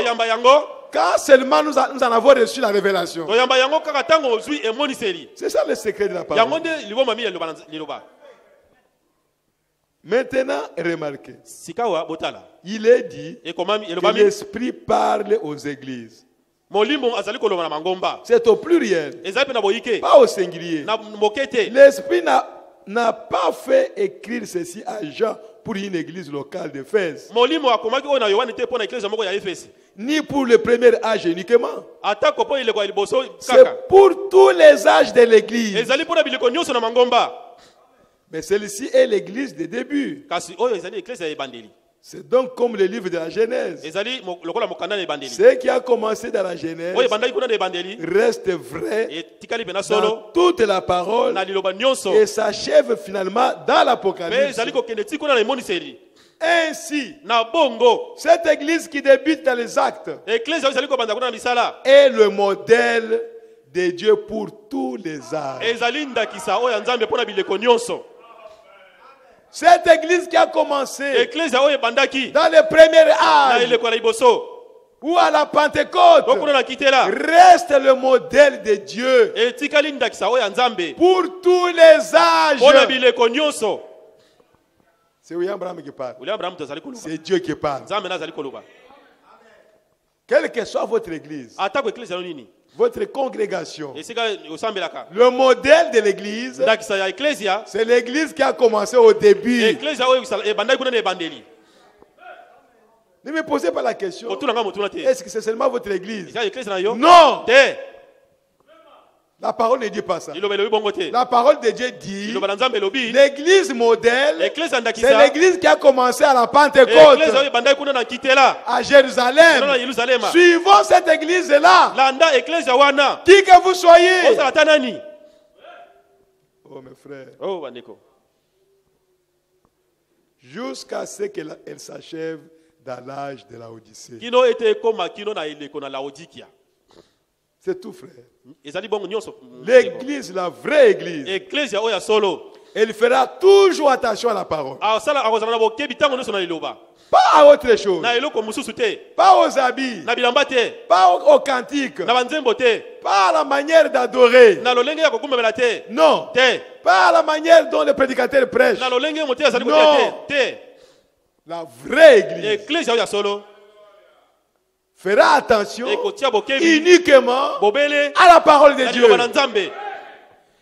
quand seulement nous en avons reçu la révélation. C'est ça le secret de la parole. Maintenant, remarquez. Il est dit que l'Esprit parle aux églises. C'est au pluriel, pas au singulier. L'Esprit n'a pas fait écrire ceci à Jean pour une église locale d'Éphèse, ni pour le premier âge uniquement. C'est pour tous les âges de l'église. Mais celle-ci est l'église des débuts. C'est donc comme le livre de la Genèse. Ce qui a commencé dans la Genèse reste vrai dans toute la parole et s'achève finalement dans l'Apocalypse. Ainsi, cette église qui débute dans les actes est le modèle de Dieu pour tous les âges. Cette église qui a commencé dans les premiers âges, ou à la Pentecôte, reste le modèle de Dieu pour tous les âges. C'est William Branham qui parle. C'est Dieu qui parle. Quelle que soit votre église, votre congrégation, le modèle de l'église, c'est l'église qui a commencé au début. Ne me posez pas la question, est-ce que c'est seulement votre église? Non! La parole ne dit pas ça. La parole de Dieu dit, l'église modèle, c'est l'église qui a commencé à la Pentecôte, à Jérusalem. Suivons cette église-là, qui que vous soyez. Oh mes frères, jusqu'à ce qu'elle s'achève dans l'âge de la Odyssée. C'est tout, frère. L'église, la vraie église, elle fera toujours attention à la parole. Pas à autre chose. Pas aux habits. Pas aux cantiques. Pas à la manière d'adorer. Non. Pas à la manière dont le prédicateur prêche. Non. La vraie église fera attention uniquement à la parole de Dieu.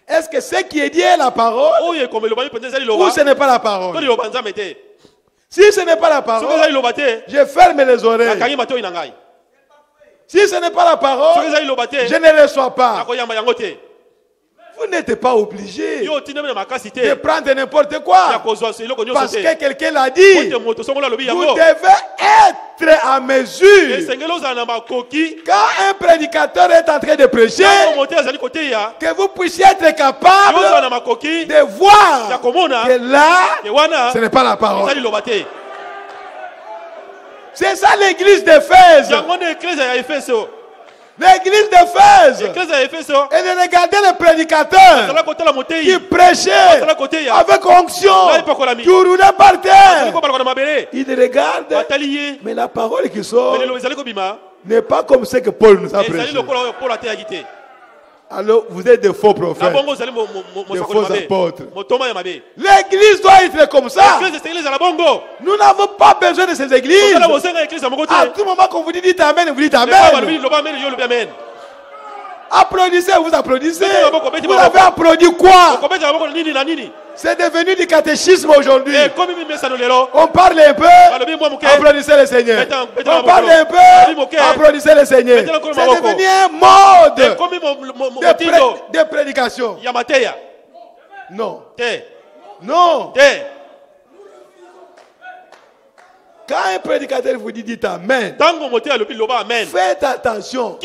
Est-ce que ce qui est dit est la parole ou ce n'est pas la parole? Si ce n'est pas la parole, je ferme les oreilles. Si ce n'est pas la parole, je ne reçois pas. Vous n'êtes pas obligé de prendre n'importe quoi. Parce que quelqu'un l'a dit. Vous devez être à mesure. Quand un prédicateur est en train de prêcher, que vous puissiez être capable de voir que là, ce n'est pas la parole. C'est ça l'église d'Éphèse. L'église d'Éphèse, elle regardait le prédicateur qui prêchait avec onction, qui roulait par terre. Il regarde, mais la parole qui sort n'est pas comme ce que Paul nous a prêché. Alors vous êtes des faux prophètes, des faux apôtres. L'église doit être comme ça. Nous n'avons pas besoin de ces églises. À tout moment qu'on vous dit dites amen, vous dites amen. Applaudissez, vous applaudissez. Vous avez applaudi quoi? C'est devenu du catéchisme aujourd'hui. On parle un peu, applaudissez le Seigneur. On parle un peu, applaudissez le Seigneur. C'est devenu un mode de prédication. Non. Non. Quand un prédicateur vous dit dites amen, faites attention.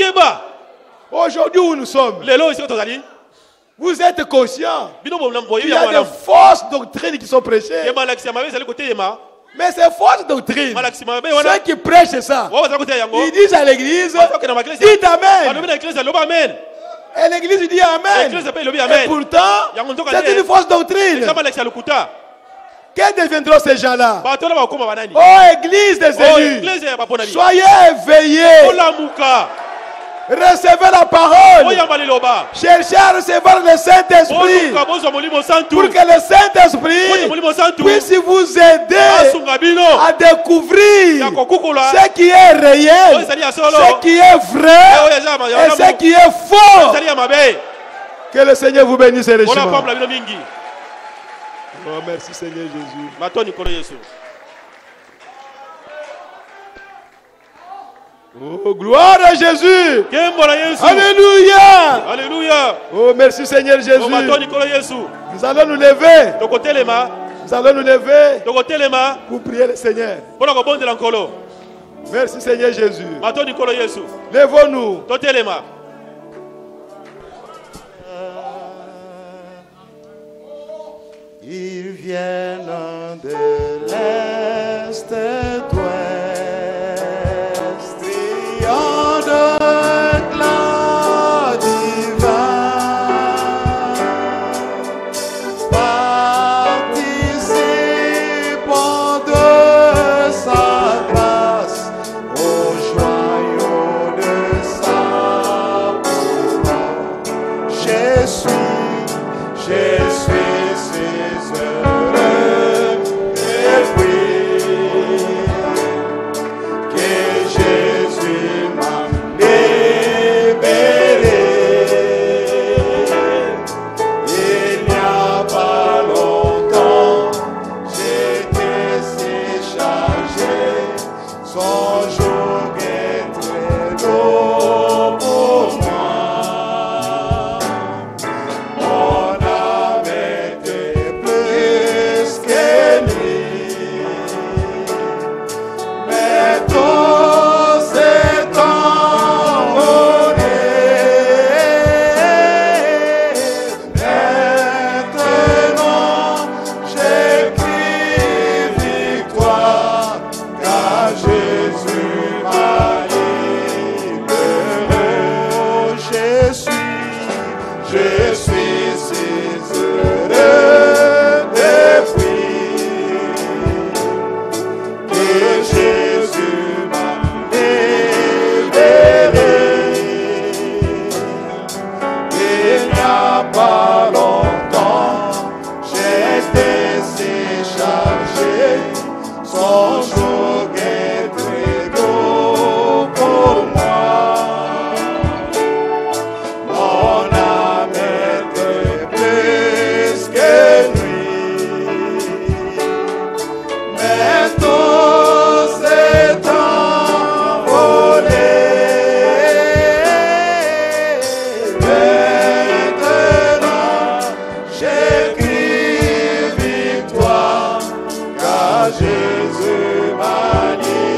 Aujourd'hui où nous sommes, vous êtes conscients qu'il y a des fausses doctrines qui sont prêchées. Mais ces fausses doctrines, ceux qui prêchent ça, ils disent à l'église, dites amen. Et l'église dit amen. Et pourtant, c'est une fausse doctrine. Que deviendront ces gens-là? Oh, église des élus, soyez éveillés. Recevez la parole. Cherchez à recevoir le Saint-Esprit pour que le Saint-Esprit puisse vous aider à découvrir ce qui est réel, ce qui est vrai et ce qui est faux. Que le Seigneur vous bénisse richement. Oh, merci Seigneur Jésus. Oh, gloire à Jésus. Alléluia. Alléluia. Oh, merci Seigneur Jésus. Nous allons nous lever. Nous allons nous lever pour prier le Seigneur. Merci Seigneur Jésus. Levons-nous. Ils viennent de l'Est et d'Ouest. Participe Jésus m'a libéré.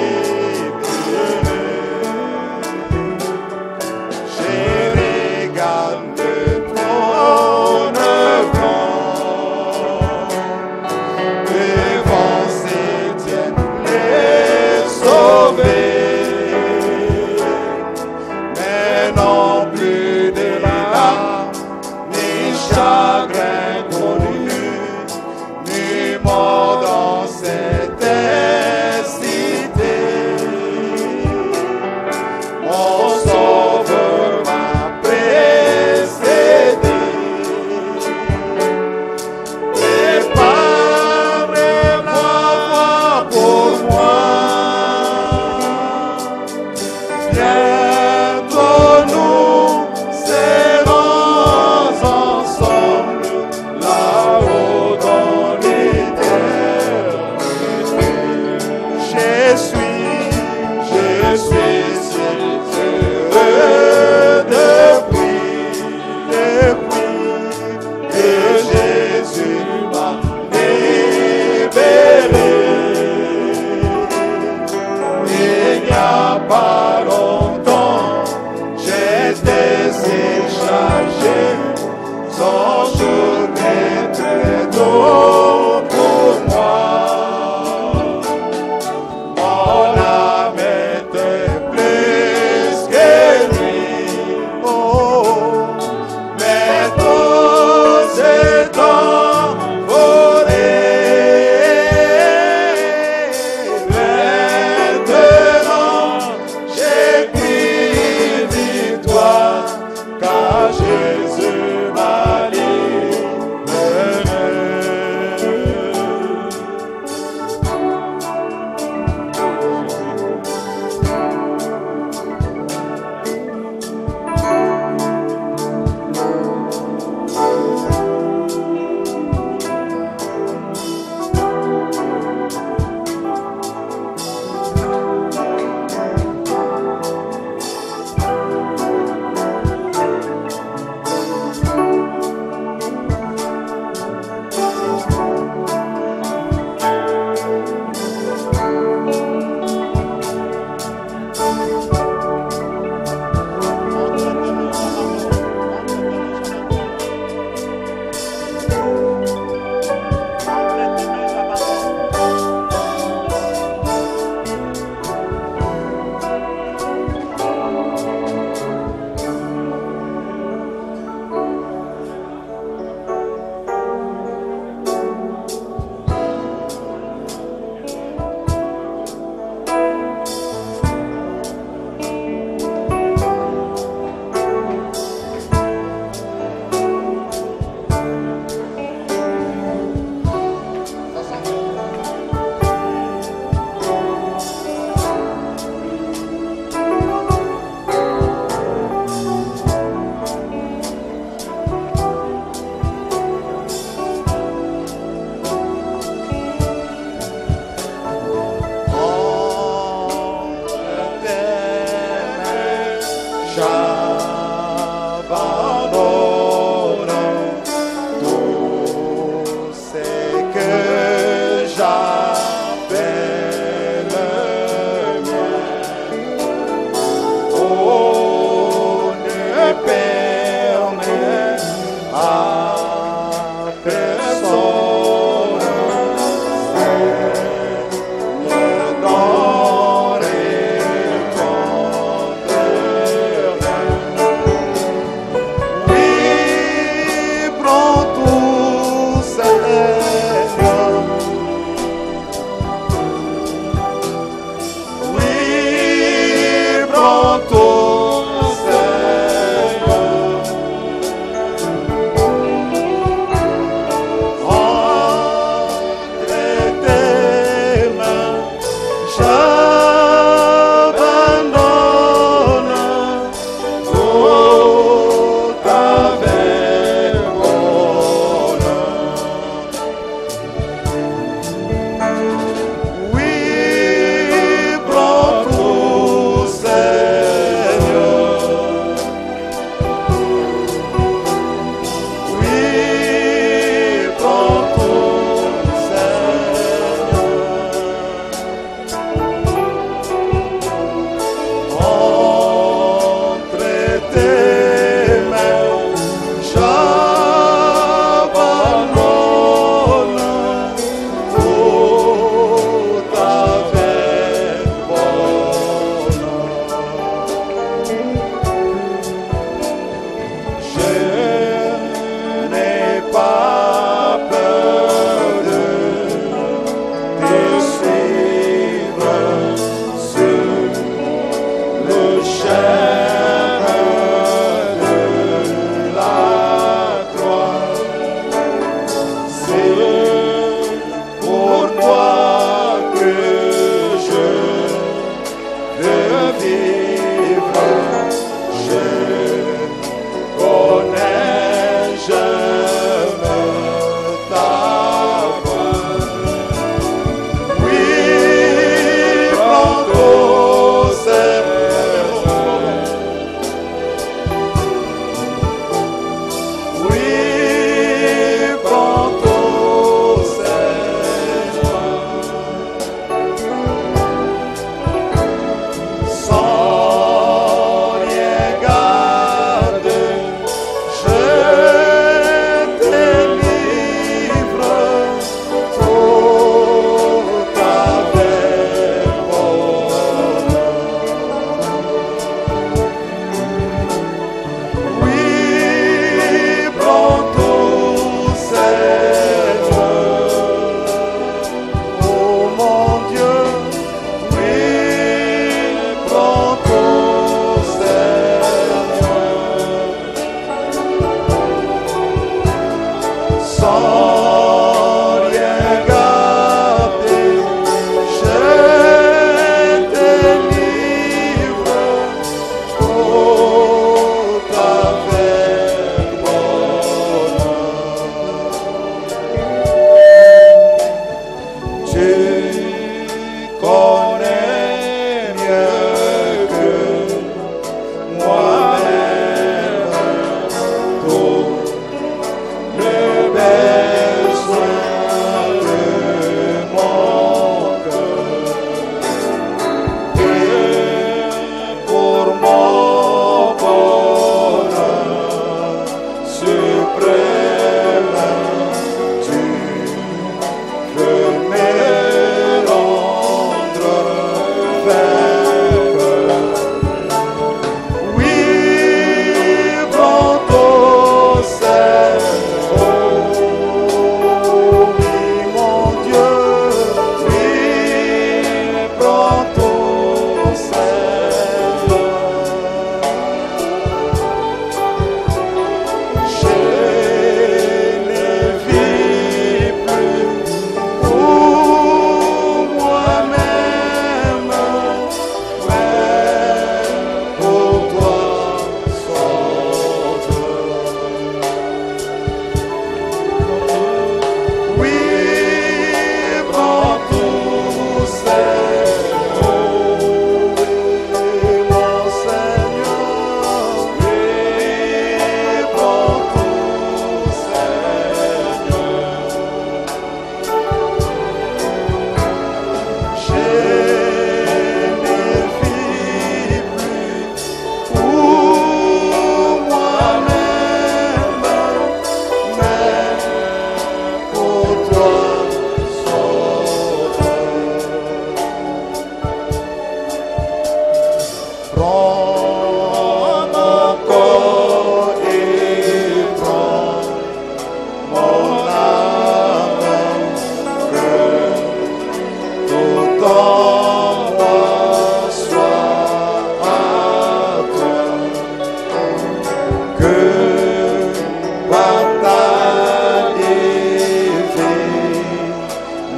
J'ai regardé ton blanc, devant Étienne les sauver. Mais non plus de larmes, ni chagrin connu, ni mort dans cette cité. Mon sauveur m'a précédé. Prépare-moi pour moi. Bientôt nous serons ensemble là-haut dans l'éternité. Je suis si heureux depuis que Jésus m'a libéré. Il n'y a pas longtemps, j'étais si chargé, son journée très tôt pour moi. Mon âme était plus que lui. Oh, mais tout s'est envolé. Maintenant, j'écris victoire, car Jésus m'a libéré.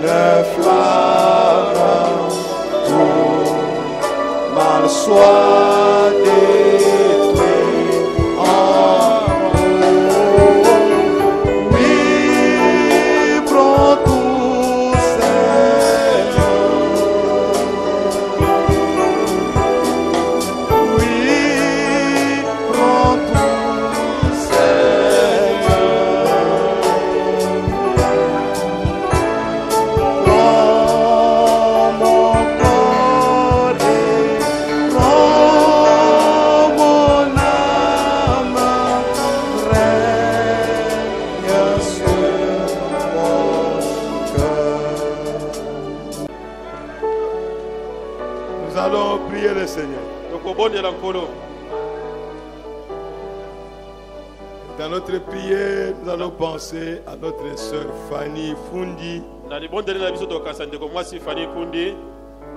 le flamme, tout mal soit détruit en haut. Oui, prends tout, Seigneur. Oui, prends tout, Seigneur. Prends mon corps et prends mon âme, règne sur mon cœur. Nous allons prier le Seigneur. Dans notre prière, nous allons penser à notre sœur Fanny Fundi,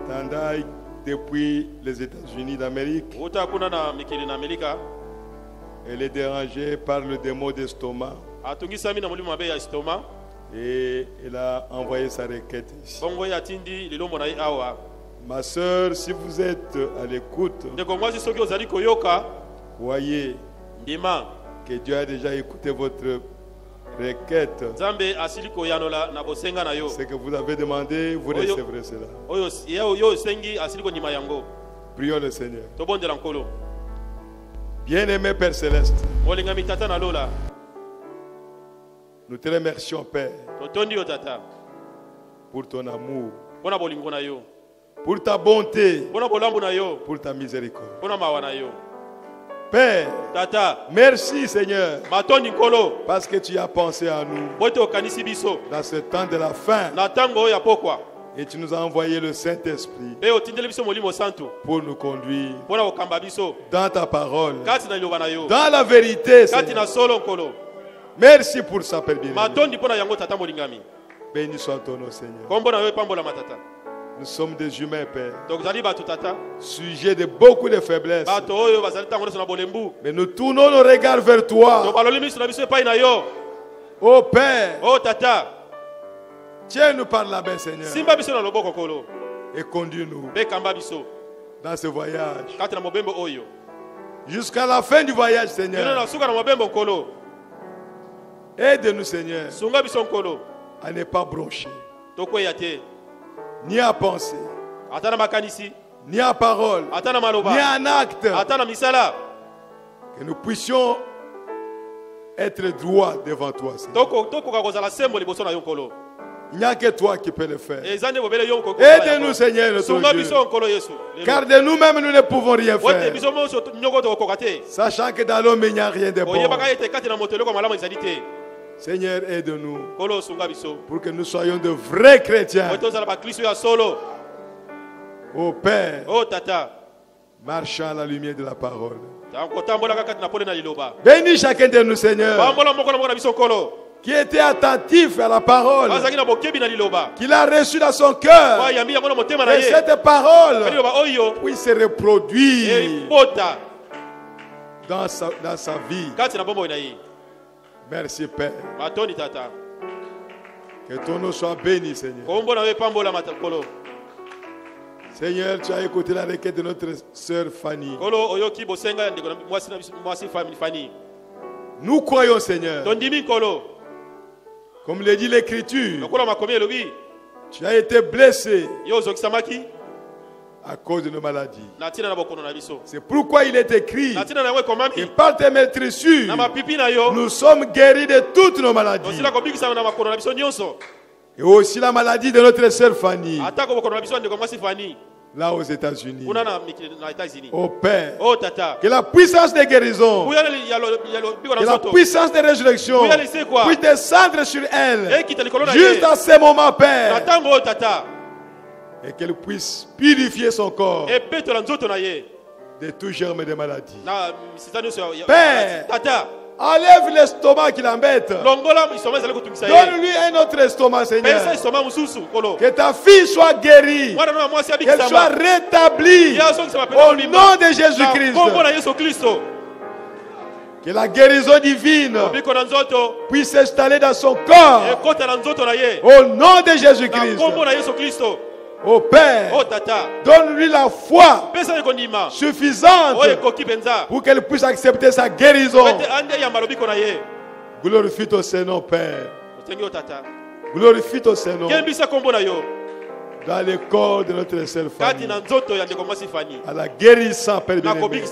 Tandai depuis les États-Unis d'Amérique. Elle est dérangée par le démon d'estomac et elle a envoyé sa requête ici. Ma sœur, si vous êtes à l'écoute, voyez que Dieu a déjà écouté votre requête. Ce que vous avez demandé, vous recevrez cela. Prions le Seigneur. Bien-aimé Père Céleste, nous te remercions, Père, pour ton amour, pour ta bonté, pour ta miséricorde. Père, merci Seigneur, parce que tu as pensé à nous dans ce temps de la fin et tu nous as envoyé le Saint-Esprit pour nous conduire dans ta parole, dans la vérité, Seigneur. Merci pour ça, Père bien-aimé. Béni soit ton nom, Seigneur. Nous sommes des humains, Père, sujets de beaucoup de faiblesses. Mais nous tournons nos regards vers toi. Oh Père, tiens-nous par la main, Seigneur, et conduis-nous dans ce voyage jusqu'à la fin du voyage, Seigneur. Aide-nous, Seigneur, à ne pas broncher, ni à penser, ni à parole, ni à un acte, que nous puissions être droits devant toi, Seigneur. Il n'y a que toi qui peux le faire. Aide-nous, Seigneur, notre Dieu, car de nous-mêmes nous ne pouvons rien faire, sachant que dans l'homme il n'y a rien de bon. Seigneur, aide-nous pour que nous soyons de vrais chrétiens. Oh Père, marchant à la lumière de la parole. Bénis chacun de nous, Seigneur, qui était attentif à la parole, qu'il a reçu dans son cœur, et cette parole puisse se reproduire dans sa vie. Merci Père. Que ton nom soit béni, Seigneur. Seigneur, tu as écouté la requête de notre sœur Fanny. Nous croyons, Seigneur, comme le dit l'Écriture, tu as été blessé à cause de nos maladies. C'est pourquoi il est écrit que par tes maîtrissures, nous sommes guéris de toutes nos maladies. Et aussi la maladie de notre sœur Fanny, là aux États-Unis. Oh Père, que la puissance de guérison, que la puissance de résurrection puisse descendre sur elle, juste à ce moment, Père, et qu'elle puisse purifier son corps de tout germe de maladie. Père, enlève l'estomac qui l'embête. Donne-lui un autre estomac, Seigneur. Que ta fille soit guérie, qu'elle soit rétablie au nom de Jésus-Christ. Que la guérison divine puisse s'installer dans son corps. Au nom de Jésus-Christ. Au Père, donne-lui la foi suffisante pour qu'elle puisse accepter sa guérison. Glorifie ton Seigneur, Père. Glorifie ton Seigneur. Dans le corps de notre seule famille. À la guérissant, Père bien-aimé.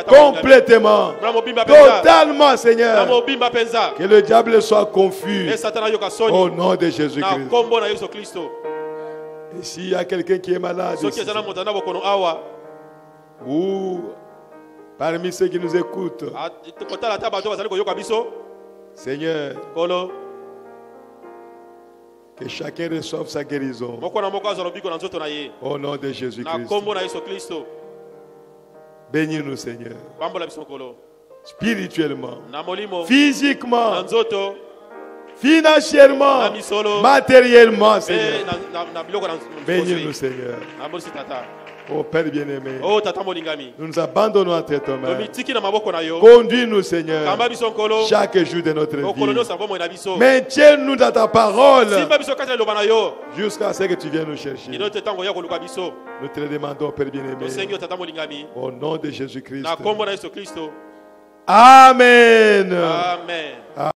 Complètement. Totalement, Seigneur. Que le diable soit confus. Au nom de Jésus-Christ. Et s'il y a quelqu'un qui est malade ici, ou parmi ceux qui nous écoutent, Seigneur, que chacun reçoive sa guérison. Au nom de Jésus-Christ. Bénis-nous, Seigneur. Spirituellement, physiquement, financièrement, matériellement, Seigneur. Bénis-nous, Seigneur. Oh Père bien-aimé, nous nous abandonnons entre tes mains. Conduis-nous, Seigneur, chaque jour de notre vie. Maintiens-nous dans ta parole jusqu'à ce que tu viennes nous chercher. Nous te le demandons, Père bien-aimé, au nom de Jésus-Christ. Amen. Amen.